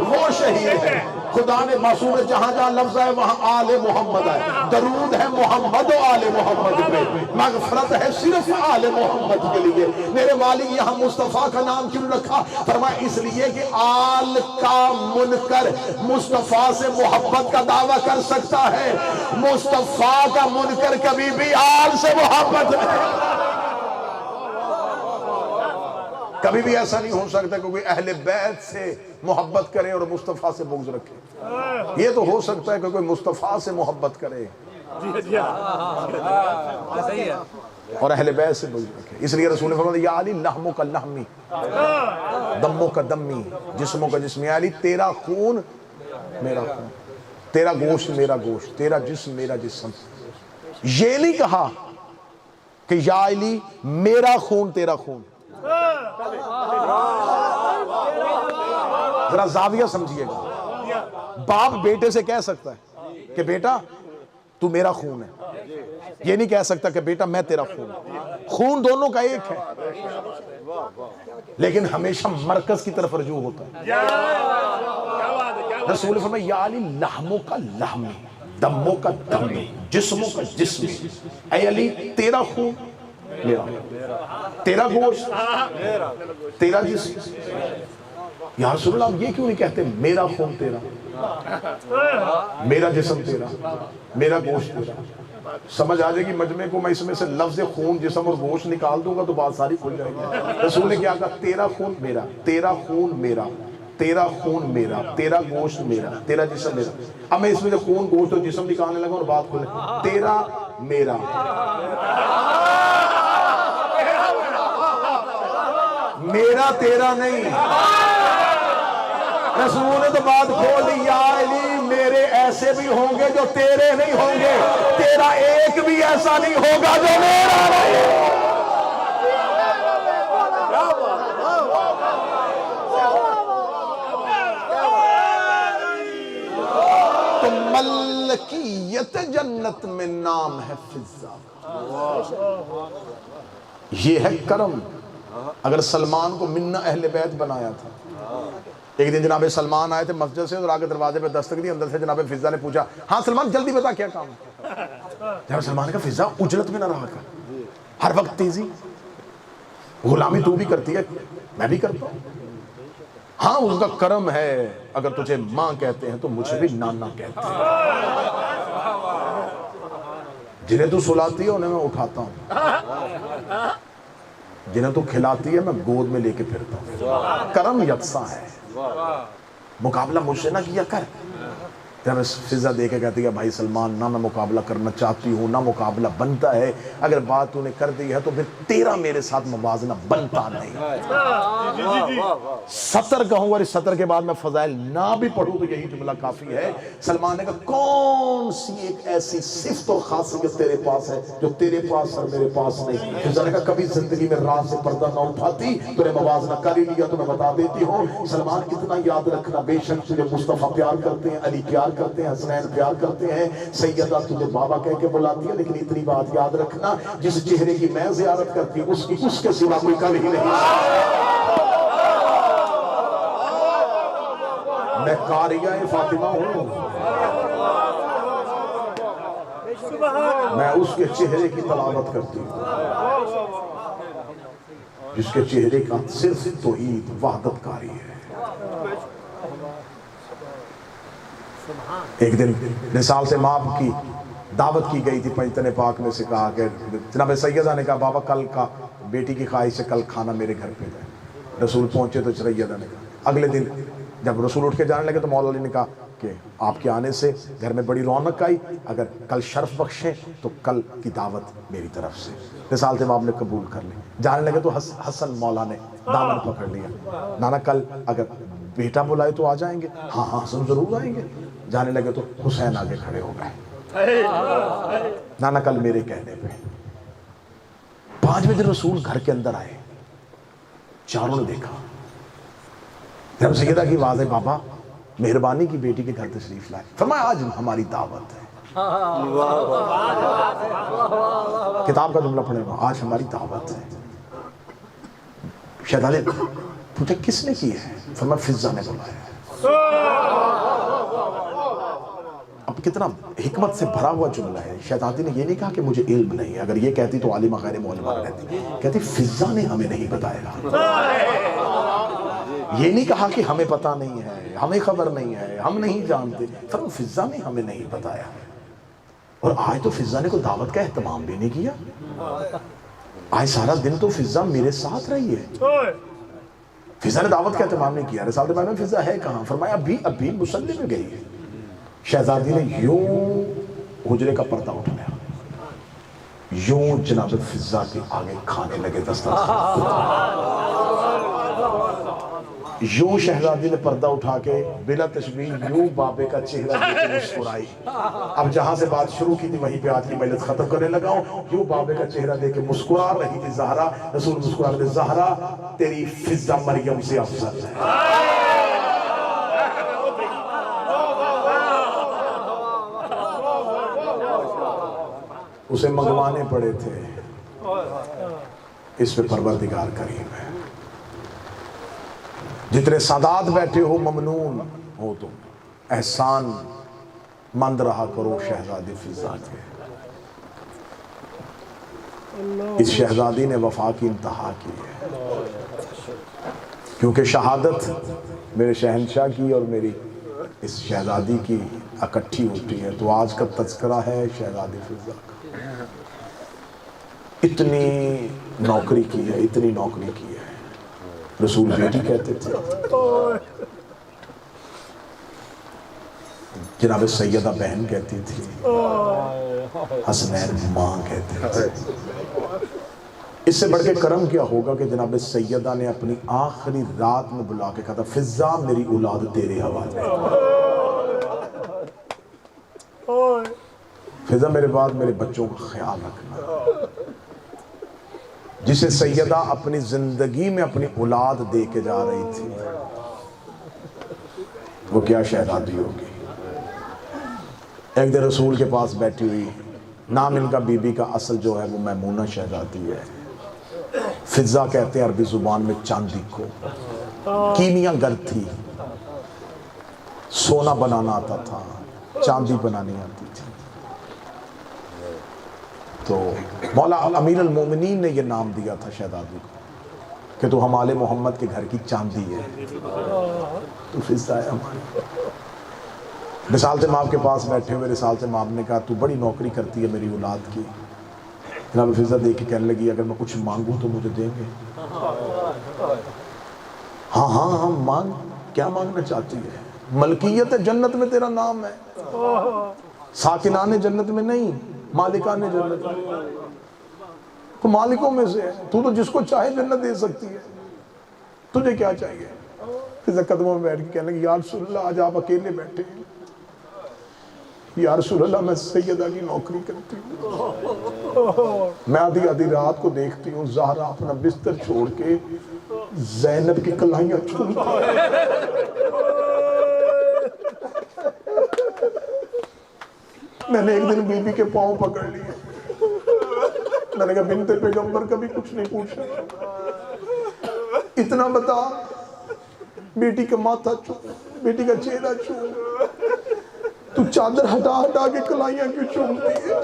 وہ شہید ہے۔ خدا نے معصوم نے جہاں جہاں لفظ ہے وہاں آل محمد ہے، درود ہے محمد و آل محمد پہ، مغفرت ہے صرف آل محمد کے لیے۔ میرے مالک یہاں مصطفیٰ کا نام کیوں رکھا؟ فرمایا اس لیے کہ آل کا منکر مصطفیٰ سے محبت کا دعویٰ کر سکتا ہے، مصطفیٰ کا منکر کبھی بھی آل سے محبت نہیں۔ کبھی بھی ایسا نہیں ہو سکتا کہ کوئی اہل بیت سے محبت کرے اور مصطفیٰ سے بغض رکھے۔ یہ تو ہو سکتا ہے کہ کوئی مصطفیٰ سے محبت کرے اور اہل بیت سے بغض رکھے۔ اس لیے رسول نے فرمایا یا علی لحمو کا لحمی دمو کا دمی جسموں کا جسم، یا علی تیرا خون میرا خون، تیرا گوشت میرا گوشت، تیرا جسم میرا جسم۔ یہ نہیں کہا کہ یا علی میرا خون تیرا خون۔ ذرا زاویہ سمجھیے گا، باپ بیٹے سے کہہ سکتا ہے کہ بیٹا تو میرا خون ہے، یہ نہیں کہہ سکتا کہ بیٹا میں تیرا خون ہوں۔ خون دونوں کا ایک ہے لیکن ہمیشہ مرکز کی طرف رجوع ہوتا ہے۔ رسول نے فرمایا یا علی لحموں کا لحمی دموں کا دمی جسموں کا جسم، اے علی تیرا خون میرا، تیرا گوشت تیرا جسم۔ یا رسول اللہ آپ یہ کیوں نہیں کہتے میرا خون تیرا، میرا جسم تیرا، میرا گوشت تیرا؟ سمجھ آ جائے گی مجمع کو، میں اس میں سے لفظ خون جسم اور گوشت نکال دوں گا تو بات ساری کھل جائے گی۔ رسول نے کیا کہا تیرا خون میرا، تیرا خون میرا، تیرا خون میرا، تیرا گوشت میرا، تیرا جسم میرا۔ اب میں اس میں سے خون گوشت اور جسم نکالنے لگا اور بات کھلے، تیرا میرا، میرا تیرا نہیں، رسول نے تو بات کھول دی، یا علی میرے ایسے بھی ہوں گے جو تیرے نہیں ہوں گے، تیرا ایک بھی ایسا نہیں ہوگا جو میرا نہیں۔ تو ملکیت جنت میں نام ہے فضہ، یہ ہے کرم۔ اگر سلمان کو منا اہل بیت بنایا تھا، ایک دن جناب سلمان آئے تھے مسجد سے اور آگے دروازے پہ دستک دی، اندر سے جناب فضہ نے پوچھا، ہاں سلمان جلدی بتا کیا کام ہے؟ جناب سلمان نے کہا، فضہ اجرت میں نہ رہا کر، ہر وقت تیزی، غلامی تو بھی کرتی ہے میں بھی کرتا ہوں، ہاں اس کا کرم ہے، اگر تجھے ماں کہتے ہیں تو مجھے بھی نانا کہتے ہیں، جنہیں تو سلاتی ہے انہیں میں اٹھاتا ہوں، جنہیں تو کھلاتی ہے میں گود میں لے کے پھرتا ہوں، کرم یکساں ہے، مقابلہ مجھ سے نہ کیا کر۔ جب فضہ دے کے کہتی ہے بھائی سلمان نہ میں مقابلہ کرنا چاہتی ہوں، نہ مقابلہ بنتا ہے، اگر بات تو نے کر دی ہے تو پھر تیرا میرے ساتھ موازنہ بنتا نہیں۔ سطر کہوں اور اس سطر کے بعد میں فضائل نہ بھی پڑھوں تو یہی جملہ کافی ہے۔ سلمان نے کہا کون سی ایک ایسی صفت اور خاصیت تیرے پاس ہے جو تیرے پاس اور میرے پاس نہیں؟ فضہ نے کہا کبھی زندگی میں رات سے پردہ نہ اٹھاتی، تو نے موازنہ کر ہی لیا تو میں بتا دیتی ہوں۔ سلمان اتنا یاد رکھنا، بے شک تجھے مصطفیٰ پیار کرتے ہیں، علی پیار کرتے ہیں، حسنین پیار کرتے ہیں، سیدہ تجھے بابا کہہ کے بلاتی ہے، لیکن اتنی بات یاد رکھنا، جس چہرے کی میں زیارت کرتی ہوں اس کے سوا کوئی کر ہی نہیں۔ میں قاریہ فاطمہ ہوں، میں اس کے چہرے کی تلاوت کرتی ہوں جس کے چہرے کا صرف توحید وحدت کاری ہے۔ ایک دن نثال سے ماں کی دعوت کی گئی تھی، پنجتن پاک میں سے کہا کہ جناب سیدہ نے کہا بابا کل کا بیٹی کی خواہش سے کل کھانا میرے گھر پہ جائے۔ رسول پہنچے تو سیدہ نے کہا، اگلے دن جب رسول اٹھ کے جانے لگے تو مولا علی نے کہا کہ آپ کے آنے سے گھر میں بڑی رونق آئی، اگر کل شرف بخشیں تو کل کی دعوت میری طرف سے۔ نثال سے باپ نے قبول کر لی، جانے لگے تو حسن مولا نے دامن پکڑ لیا، نانا کل اگر بیٹا بلائے تو آ جائیں گے؟ ہاں ہاں حسن ضرور آئیں گے۔ جانے لگے تو حسین آگے کھڑے ہو گئے، نانا کل میرے کہنے پہ۔ 5 بجے رسول گھر کے اندر آئے، چاروں نے دیکھا، جب سیدہ کی آواز ہے بابا مہربانی کی بیٹی کے گھر تشریف لائے، فرمایا آج ہماری دعوت ہے۔ کتاب کا جملہ پڑھے گا، آج ہماری دعوت ہے۔ شہزادے پوچھا کس نے کی ہے؟ فرمایا فضہ نے بلایا۔ اب کتنا حکمت سے بھرا ہوا جملہ ہے۔ شہزادی نے یہ نہیں کہا کہ مجھے علم نہیں ہے، اگر یہ کہتی تو عالمہ غیر معلمہ رہتی، کہتی فضہ نے ہمیں نہیں بتایا۔ یہ نہیں کہا کہ ہمیں پتہ نہیں ہے، ہمیں خبر نہیں ہے، ہم نہیں جانتے، فرمایا فضہ نے ہمیں نہیں بتایا۔ اور آج تو فضہ نے کوئی دعوت کا اہتمام بھی نہیں کیا، آج سارا دن تو فضہ میرے ساتھ رہی ہے، فضہ نے دعوت کا اہتمام نہیں کیا۔ رسالت میں فضہ ہے کہاں؟ فرمایا ابھی مصلی میں گئی ہے۔ شہزادی نے یوں حجرے کا پردہ اٹھایا، یوں جناب فضہ کے آگے کھانے لگے دسترخوان، یوں شہزادی نے پردہ اٹھا کے بلا تشبیہ یوں بابے کا چہرہ دیکھ کے مسکرائی۔ اب جہاں سے بات شروع کی تھی وہیں پہ آج کی مجلس ختم کرنے لگا ہوں۔ یوں بابے کا چہرہ دیکھ کے مسکرا رہی تھی زہرا، رسول مسکرا رہے تھے، زہرا تیری فضہ مریم سے افضل ہے۔ اسے منگوانے پڑے تھے، اس پہ پروردگار کریم ہے۔ جتنے سادات بیٹھے ہو ممنون ہو تم، احسان مند رہا کرو شہزادی فضہ کے۔ اس شہزادی نے وفا کی انتہا کی ہے، کیونکہ شہادت میرے شہنشاہ کی اور میری اس شہزادی کی اکٹھی ہوتی ہے، تو آج کا تذکرہ ہے شہزادی فضہ کا۔ اتنی نوکری کی ہے، اتنی نوکری کی ہے، رسول بیٹی کہتے تھے، جناب سیدہ بہن کہتی تھی، حسنین ماں کہتے تھے۔ اس سے بڑھ کے کرم کیا ہوگا کہ جناب سیدہ نے اپنی آخری رات میں بلا کے کہا تھا فضا میری اولاد تیرے حوالے، فضا میرے بعد میرے بچوں کا خیال رکھنا۔ جسے سیدہ اپنی زندگی میں اپنی اولاد دے کے جا رہی تھی، وہ کیا شہزادی ہوگی۔ ایک دن رسول کے پاس بیٹھی ہوئی، نام ان کا بی بی کا اصل جو ہے وہ میمونہ شہزادی ہے۔ فضا کہتے ہیں عربی زبان میں چاندی کو، کیمیا گر تھی، سونا بنانا آتا تھا، چاندی بنانی آتی تھی۔ تو مولا امیر المومنین نے یہ نام دیا تھا شہزادی کو کہ تو ہم آل محمد کے گھر کی چاندی ہے، تو فضا ہے ہماری۔ رسالت مآب کے پاس بیٹھے ہوئے رسالت مآب نے کہا تو بڑی نوکری کرتی ہے میری اولاد کی۔ جناب فضا دیکھ کے کہنے لگی اگر میں کچھ مانگوں تو مجھے دیں گے؟ ہاں ہاں ہاں مانگ، کیا مانگنا چاہتی ہے؟ ملکیت جنت میں تیرا نام ہے، ساکنان جنت میں نہیں، مالکان جنت میں، تو مالکوں میں سے ہے، تو جس کو چاہے جنت دے سکتی ہے، تجھے کیا چاہیے؟ فضا قدموں میں بیٹھ کے کہنے لگی یا رسول اللہ آج آپ اکیلے بیٹھے ہیں، یا رسول اللہ میں سیدہ کی نوکری کرتی ہوں، میں آدھی آدھی رات کو دیکھتی ہوں زہرا اپنا بستر چھوڑ کے زینب کی کلائیاں چھوڑتی ہے۔ میں نے ایک دن بی بی کے پاؤں پکڑ لیے، میں نے کہا بنت پیغمبر کبھی کچھ نہیں پوچھا، اتنا بتا بیٹی کا ماتھا چھو، بیٹی کا چہرہ چھو، تو چادر ہٹا ہٹا کے کلائیاں کیوں چھوڑتی ہے؟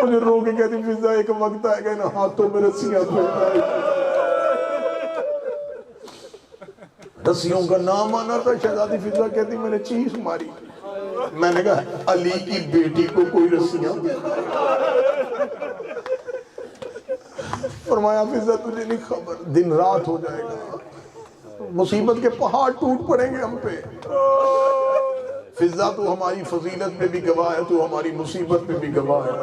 مجھے رو کے کہتی فضا ایک وقت آئے گا نا ہاتھوں میں رسیاں پھیلنا ہے۔ رسیوں کا نام آنا تھا، شہزادی فضا کہتی میں نے چیخ ماری، میں نے کہا علی کی بیٹی کو کوئی رسیاں فرمایا فضا تجھے نہیں خبر دن رات ہو جائے گا، مصیبت کے پہاڑ ٹوٹ پڑیں گے ہم پہ۔ فضا تو ہماری فضیلت پہ بھی گواہ ہے، تو ہماری مصیبت پہ بھی گواہ ہے۔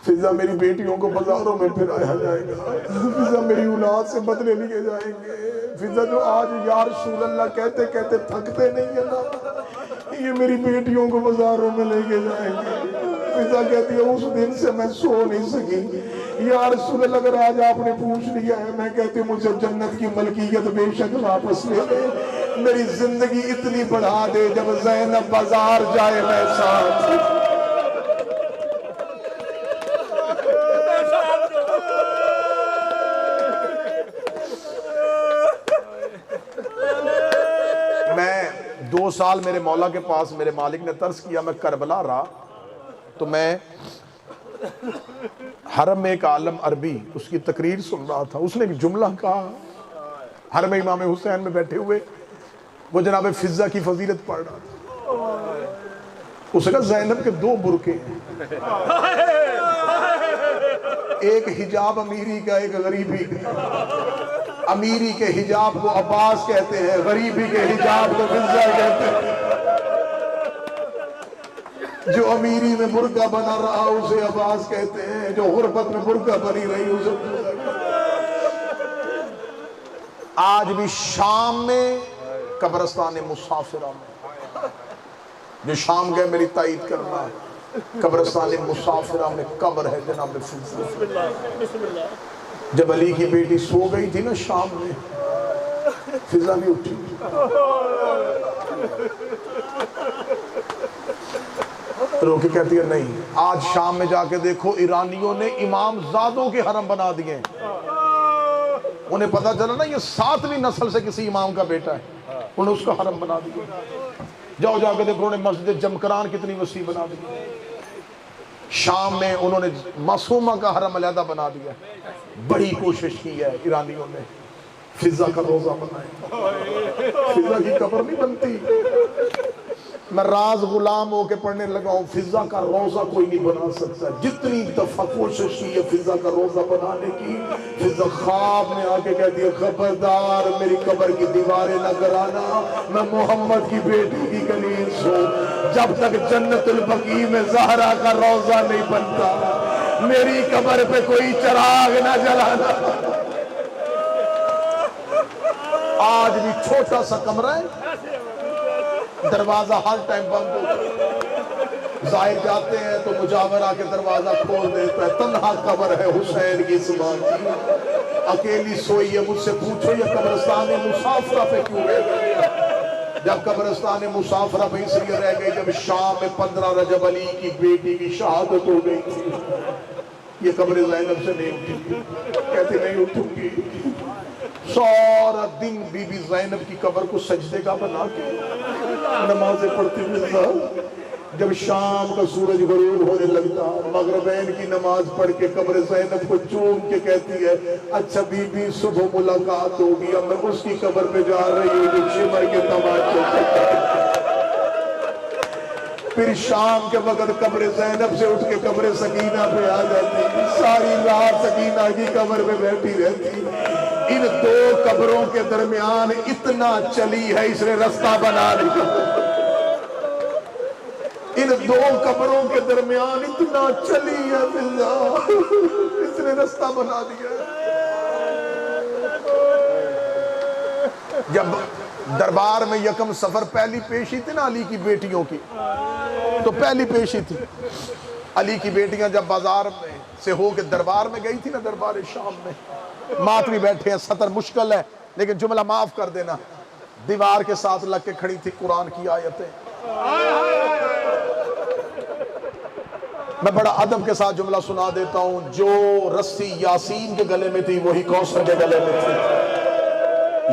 فضا میری بیٹیوں کو بازاروں میں پھرایا جائے گا، فضا میری اولاد سے بدلے لیے جائیں گے۔ فضا جو آج یا رسول اللہ کہتے کہتے تھکتے نہیں ہیں نا، یہ میری بیٹیوں کو بازاروں میں لے کے جائیں گے۔ فضا کہتی ہے اس دن سے میں سو نہیں سکی، یا رسول اللہ اگر آج آپ نے پوچھ لیا ہے، میں کہتی ہوں مجھے جنت کی ملکیت بے شک واپس لے لے، میری زندگی اتنی بڑھا دے جب زینب بازار جائے میں ساتھ۔ میں 2 سال میرے مولا کے پاس میرے مالک نے طرز کیا، میں کربلا رہا تو میں حرم میں ایک عالم عربی اس کی تقریر سن رہا تھا، اس نے ایک جملہ کہا، حرم امام حسین میں بیٹھے ہوئے وہ جناب فضا کی فضیلت پڑھ رہا تھا، اس نے کہا زینب کے 2 برقعے ہیں، ایک حجاب امیری کا ایک غریبی کا، امیری کے حجاب کو عباس کہتے ہیں، غریبی کے حجاب کو فضا کہتے ہیں، جو امیری میں برقع بنا رہا اسے عباس کہتے ہیں، جو غربت میں برقع بنی رہی اسے فضا کہتے ہیں۔ آج بھی شام میں قبرستان مسافرہ میں، جو شام گئے میری تائید کرنا، قبرستان مسافرہ میں قبر ہے جناب فضا۔ جب علی کی بیٹی سو گئی تھی نا شام میں، فضا بھی اٹھی، رو کے کہتی ہے نہیں، آج شام میں جا کے دیکھو ایرانیوں نے امام زادوں کے حرم بنا دیے، انہیں پتا چلا نا یہ 7ویں نسل سے کسی امام کا بیٹا ہے، انہوں نے اس کا حرم بنا دیا۔ جاؤ جا کے دیکھو انہوں نے مسجد جمکران کتنی وسیع بنا دی، شام میں انہوں نے معصومہ کا حرم علیحدہ بنا دیا، بڑی کوشش کی ہے ایرانیوں نے، فضا کا روزہ بنائے، فضا کی قبر نہیں بنتی۔ میں راز غلام ہو کے پڑھنے لگا ہوں، فضا کا روزہ کوئی نہیں بنا سکتا، جتنی دفعہ کوشش کی ہے فضا کا روزہ بنانے کی، فضا خواب میں آ کے کہتی ہے خبردار میری قبر کی دیواریں نہ گرانا، میں محمد کی بیٹی کی کنیز ہوں، جب تک جنت البقیع میں زہرا کا روزہ نہیں بنتا میری قبر پہ کوئی چراغ نہ جلانا. آج بھی چھوٹا سا کمرہ ہے, دروازہ ہر ٹائم بند ہوتا ہے. ظاہر جاتے ہیں تو مجاور آ کے دروازہ کھول دیتا ہے. تنہا قبر ہے حسین کی زبان کی, اکیلی سوئی ہے. مجھ سے پوچھو یہ قبرستان مسافرہ پہ کیوں رہ گئی؟ جب قبرستان مسافرہ پہ اس لیے رہ گئی جب شام میں 15 رجب علی کی بیٹی کی شہادت ہو گئی تھی. یہ قبر زینب سے نہیں اٹھی, کہتے نہیں اٹھوں گی. سارا دن بی بی زینب کی قبر کو سجدے کا بنا کے نمازیں پڑھتی ہوئی. جب شام کا سورج غروب ہونے لگتا, مغربین کی نماز پڑھ کے قبر زینب کو چوم کے کہتی ہے اچھا بی بی صبح ملاقات ہوگی. اب میں اس کی قبر پہ جا رہی ہوں جو شمر کے تماچے. پھر شام کے وقت قبر زینب سے اٹھ کے قبر سکینہ پہ آ جاتی, ساری رات سکینہ کی قبر پہ بیٹھی رہتی. ان دو قبروں کے درمیان اتنا چلی ہے اس نے رستہ بنا لیا. ان دو قبروں کے درمیان اتنا چلی ہے فضا, اس نے رستہ بنا دیا. جب دربار میں یکم سفر پہلی پیشی تھی نا علی کی بیٹیوں کی, تو پہلی پیشی تھی علی کی بیٹیاں جب بازار میں سے ہو کے دربار میں گئی تھی نا, دربار شام میں. ماتری بیٹھے ہیں, سطر مشکل ہے لیکن جملہ معاف کر دینا. دیوار کے ساتھ لگ کے کھڑی تھی قرآن کی آیتیں. میں بڑا ادب کے ساتھ جملہ سنا دیتا ہوں, جو رسی یاسین کے گلے میں تھی وہی کوثر کے گلے میں تھی.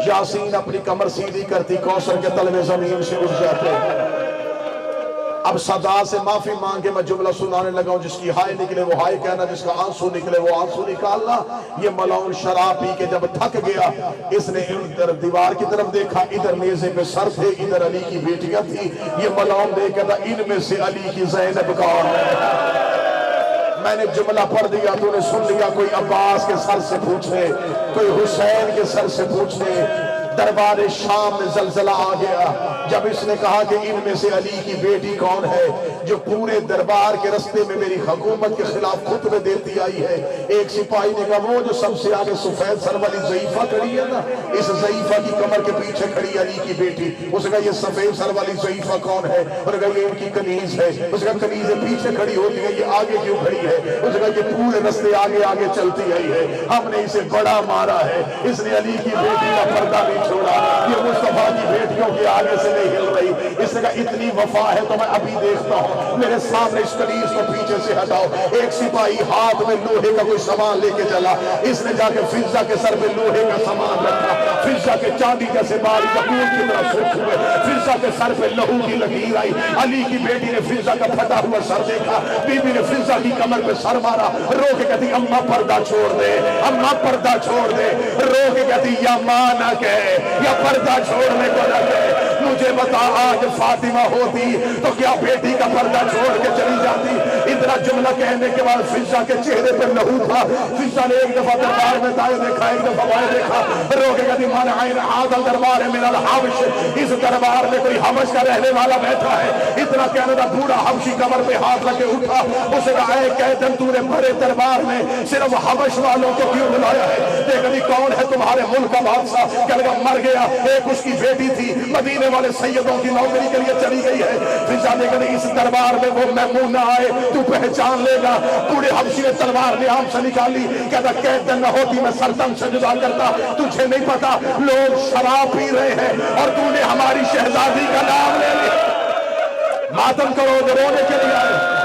یاسین اپنی کمر سیدھی کرتی, کوثر کے تلوے زمین سے اٹھ جاتے. اب صدا سے معافی مانگے میں جملہ سنانے لگا ہوں. جس کی ہائے نکلے وہ ہائے کہنا, جس کا آنسو نکلے وہ آنسو نکالنا. یہ ملعون شراب پی کے جب تھک گیا, اس نے ادھر دیوار کی طرف دیکھا, ادھر نیزے پہ سر تھے, ادھر علی کی بیٹیاں تھی. یہ ملعون دیکھ کہتا ان میں سے علی کی زینب کون ہے؟ میں نے جملہ پڑھ دیا, تو نے سن لیا. کوئی عباس کے سر سے پوچھے, کوئی حسین کے سر سے پوچھے. دربار شام میں زلزلہ آ گیا جب اس نے کہا کہ ان میں سے علی کی بیٹی کون ہے جو پورے دربار کے رستے میں میری حکومت کے خلاف خطبے دیتی آئی ہے. ایک سپاہی نے کہا وہ جو سب سے آگے سفید سر والی ضعیفہ کھڑی ہے نا, اس ضعیفہ کی کمر کے پیچھے کھڑی علی کی بیٹی. اس نے کہا یہ سفید سر والی ضعیفہ کون ہے؟ اور کہا یہ ان کی کنیز ہے. اس نے کہا کنیز پیچھے کھڑی ہوتی ہے, یہ آگے کیوں کھڑی ہے؟ اس نے کہا یہ پورے رستے آگے آگے چلتی آئی ہے, ہم نے اسے بڑا مارا ہے, اس نے علی کی بیٹی کا پردہ نہیں چھوڑا. یہ مصطفیٰ کی بیٹیوں کے آگے سے نہیں ہل رہی. اس نے کہا اتنی وفا ہے تو میں ابھی دیکھتا ہوں, میرے سامنے اس کنیز کو پیچھے سے ہٹاؤ. ایک سپاہی ہاتھ میں لوہے کا کوئی سامان لے کے چلا, اس نے جا کے فضہ کے سر پہ لوہے کا سامان رکھا. فضہ کے چاندی جیسے بال یقین کی طرح سرخ ہوئے, فضہ کے سر پہ لہو کی لکیر آئی. علی کی بیٹی نے فضہ کا پھٹا ہوا سر دیکھا, بی بی نے فضہ کی کمر پہ سر مارا, رو کے کہتی اماں پردہ چھوڑ دے, اماں پردہ چھوڑ دے. رو کے کہتی یا ماں نہ کہے یا پردہ چھوڑنے کو نہ کہے. مجھے بتا آج فاطمہ ہوتی تو کیا بیٹی کا پردہ چھوڑ کے چلی جاتی؟ اتنا جملہ کہنے کے بعد فضہ کے چہرے پر لہو تھا. فضہ نے ایک دفعہ دربار میں دائیں دیکھا, ایک دفعہ بائیں دیکھا, رو کے کہتی من عین هذا الدربار من الحبش, اس دربار میں کوئی حبش کا رہنے والا بیٹھا ہے. اتنا کہنے کا بوڑھا حبشی کمر پہ ہاتھ رکھ کے اٹھا. اس نے کہا اے کہتن تو نے بڑے دربار میں صرف حبش والوں کو کیوں بلایا ہے؟ دیکھنی کون ہے تمہارے ملک کا بادشاہ؟ کہنے کا مر گیا, ایک اس کی بیٹی تھی, مدینے والے سیدوں کی نوکری کے لیے چلی گئی ہے. فضا نے کہا اس دربار میں وہ میمونہ آئے تو پہچان لے گا. بوڑھے حبشی نے تلوار نیام سے نکالی, کہتا کہتے نہ ہوتی میں سرتم سے جدا کرتا. تجھے نہیں پتا لوگ شراب پی رہے ہیں اور تو نے ہماری شہزادی کا نام لے لیا. ماتم کرو رونے کے لیے آئے,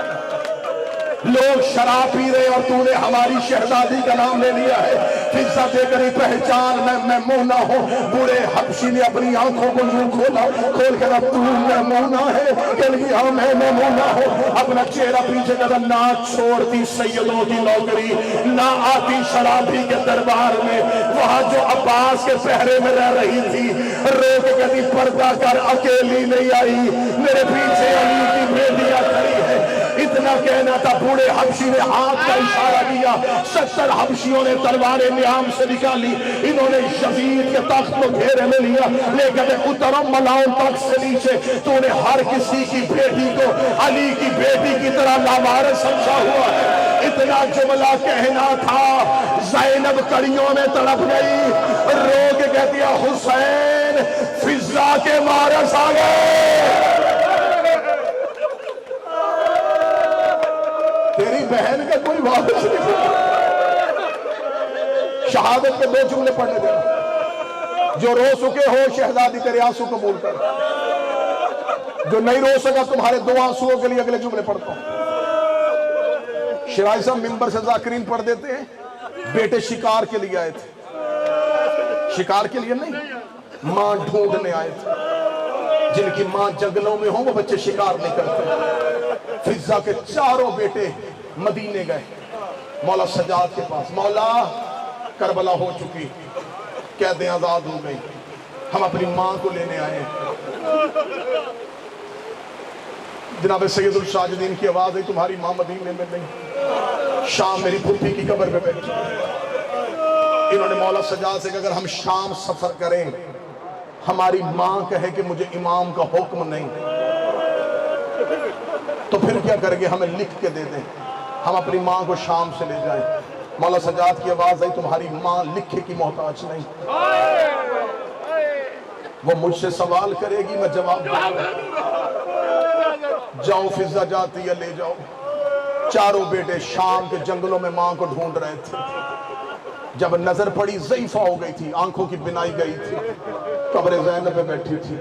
لوگ شراب پی رہے اور تو نے ہماری شہزادی کا نام لے لیا ہے. فضا دے کر پہچان میں میمونہ ہوں. بوڑھے حبشی نے اپنی آنکھوں کو یوں کھولا, کھول کے تو میمونہ ہے؟ کہ نہیں ہاں میں میمونہ ہوں. اپنا چہرہ پیچھے کہتا نہ چھوڑتی سیدوں کی نوکری, نہ آتی شرابی کے دربار میں, وہاں جو عباس کے پہرے میں رہ رہی تھی. رو کے کہتی پردہ کر, اکیلی نہیں آئی, میرے پیچھے علی کی بیٹیاں کھڑی ہے. اتنا کہنا تھا, بوڑھے حبشی نے ہاتھ کا اشارہ کیا. 70 حبشیوں نے تلواریں نیام سے نکالی, انہوں نے یزید کے تخت کو گھیرے میں لیا. لیکن اترم ملاؤن تخت سے نیچے, تو نے ہر کسی کی بیٹی کو علی کی بیٹی کی طرح لاوارث سمجھا ہوا ہے. اتنا جملہ کہنا تھا، زینب کڑیوں میں تڑپ گئی، رو کے کہتی ہے حسین فضا کے وارث آ گئے۔ تیری بہن کا کوئی وارث نہیں۔ شہادت کے 2 جملے پڑھنے دینا، جو رو سکے ہو شہزادی تیرے آنسو قبول کر، جو نہیں رو سکا تمہارے 2 آنسوؤں کے لیے اگلے جملے پڑھتا ہوں۔ شیراز صاحب ممبر سے ذاکرین پڑھ دیتے ہیں، بیٹے شکار کے لیے آئے تھے، شکار کے لیے نہیں، ماں ڈھونڈنے آئے تھے۔ جن کی ماں جنگلوں میں ہوں وہ بچے شکار نہیں کرتے۔ فضا کے 4 بیٹے مدینے گئے مولا سجاد کے پاس، مولا کربلا ہو چکی، قیدیں آزاد ہو گئی، ہم اپنی ماں کو لینے آئے ہیں۔ جناب سید الساجدین کی آواز ہے، تمہاری ماں مدینے میں نہیں، شام میری پھوپھی کی قبر پہ بیٹھی۔ انہوں نے مولا سجاد سے کہ اگر ہم شام سفر کریں، ہماری ماں کہے کہ مجھے امام کا حکم نہیں، تو پھر کیا کریں گے؟ ہمیں لکھ کے دے دیں، ہم اپنی ماں کو شام سے لے جائیں۔ مولا سجاد کی آواز ہے، تمہاری ماں لکھے کی محتاج نہیں، وہ مجھ سے سوال کرے گی، میں جواب دوں گا۔ جاؤ فضا جاتی ہے، لے جاؤ۔ 4 بیٹے شام کے جنگلوں میں ماں کو ڈھونڈ رہے تھے، جب نظر پڑی ضعیفہ ہو گئی تھی، آنکھوں کی بنائی گئی تھی، قبر زینب پہ بیٹھی تھی،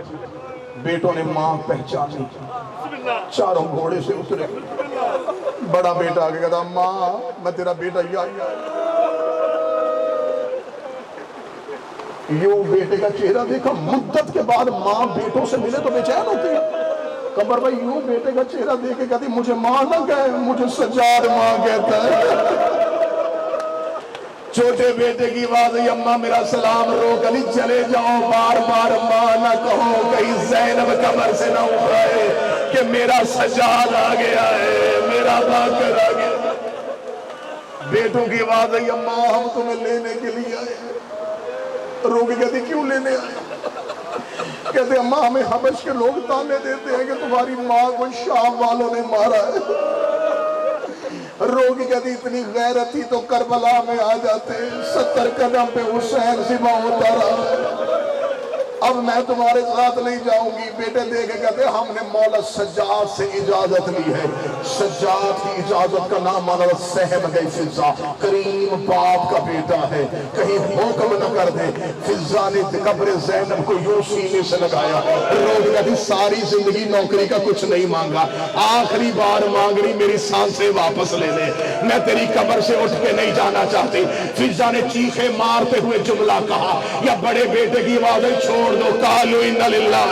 بیٹوں نے ماں پہچانی، 4 گھوڑے سے اترے۔ بڑا بیٹا آگے کہتا ماں میں تیرا بیٹا یوں بیٹے کا چہرہ دیکھا، مدت کے بعد ماں بیٹوں سے ملے تو بے چین ہوتی ہے۔ قبر بھائی یوں بیٹے کا چہرہ دیکھ کے کہتی مجھے ماں نہ کہے، مجھے سجاد ماں کہتا ہے۔ چھوٹے بیٹے کی آواز ہے، اماں میرا سلام روک علی چلے جاؤ، بار بار ماں نہ کہو، کہیں زینب قبر سے نہ اٹھائے کہ میرا سجاد آ گیا ہے، میرا باقر آ گیا۔ بیٹوں کی آواز ہے، اماں ہم تمہیں لینے کے لیے آئے ہیں۔ روگی کہتی کیوں لینے آئے؟ کہتے اماں ہمیں حبش کے لوگ تانے دیتے ہیں کہ تمہاری ماں کو شام والوں نے مارا ہے۔ روگی کہتی اتنی غیرت تھی تو کربلا میں آ جاتے، 70 قدم پہ حسین ذبح ہوتا رہا، اب میں تمہارے ساتھ نہیں جاؤں گی۔ بیٹے دے کے کہتے ہم نے مولا سجاد سے اجازت لی ہے۔ سجاد کی اجازت کا نام مانا سہم گئی فضا، کریم باپ کا بیٹا ہے، کہیں حکم نہ کر دے۔ فضا نے قبر زینب کو یوں سینے سے لگایا، روز کہتی ساری زندگی نوکری کا کچھ نہیں مانگا، آخری بار مانگ رہی میری سانسیں واپس لے لے، میں تیری قبر سے اٹھ کے نہیں جانا چاہتی۔ فضا نے چیخے مارتے ہوئے جملہ کہا، یا بڑے بیٹے کی آوازیں چھوڑ دو، قالوا انا للہ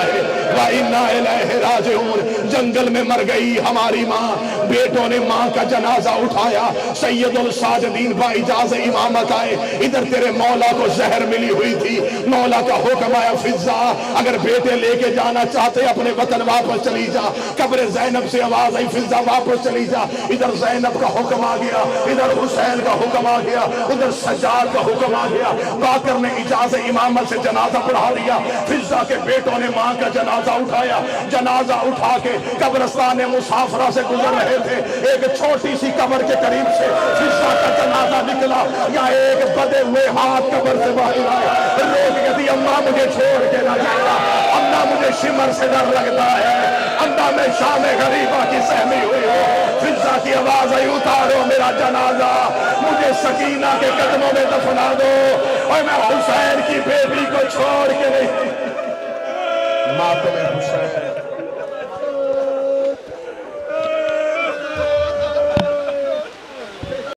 و انا الیہ راجعون۔ جنگل میں مر گئی ہماری ماں، بیٹوں نے ماں کا جنازہ اٹھایا، سید الساجدین با اجازت امامت آئے، ادھر تیرے مولا کو زہر ملی ہوئی تھی، مولا کا حکم آیا فضا اگر بیٹے لے کے جانا چاہتے اپنے وطن واپس چلی جا۔ قبر زینب سے آواز آئی فضا واپس چلی جا، ادھر زینب کا حکم آ گیا، ادھر حسین کا حکم آ گیا، ادھر سجاد کا حکم آ گیا۔ باقر نے اجازت امامت سے جنازہ پڑھا دیا، فضا کے بیٹوں نے ماں کا جنازہ اٹھایا، جنازہ اٹھا کے قبرستان مسافرہ سے گزر رہے تھے، ایک چھوٹی سی قبر کے قریب سے فضا کا جنازہ نکلا، یا ایک بدے ہوئے ہاتھ قبر سے باہر آیا، روز کہتی اماں مجھے چھوڑ کے نہ جانا، اماں مجھے شمر سے ڈر لگتا ہے، اماں میں شام غریبہ کی سہمی ہوئی ہوں۔ فضا کی آواز آئی اتارو میرا جنازہ، مجھے سکینہ کے قدموں میں دفنا دو، اور میں حسین کی بیٹی کو چھوڑ کے نہیں۔ ماتم حسین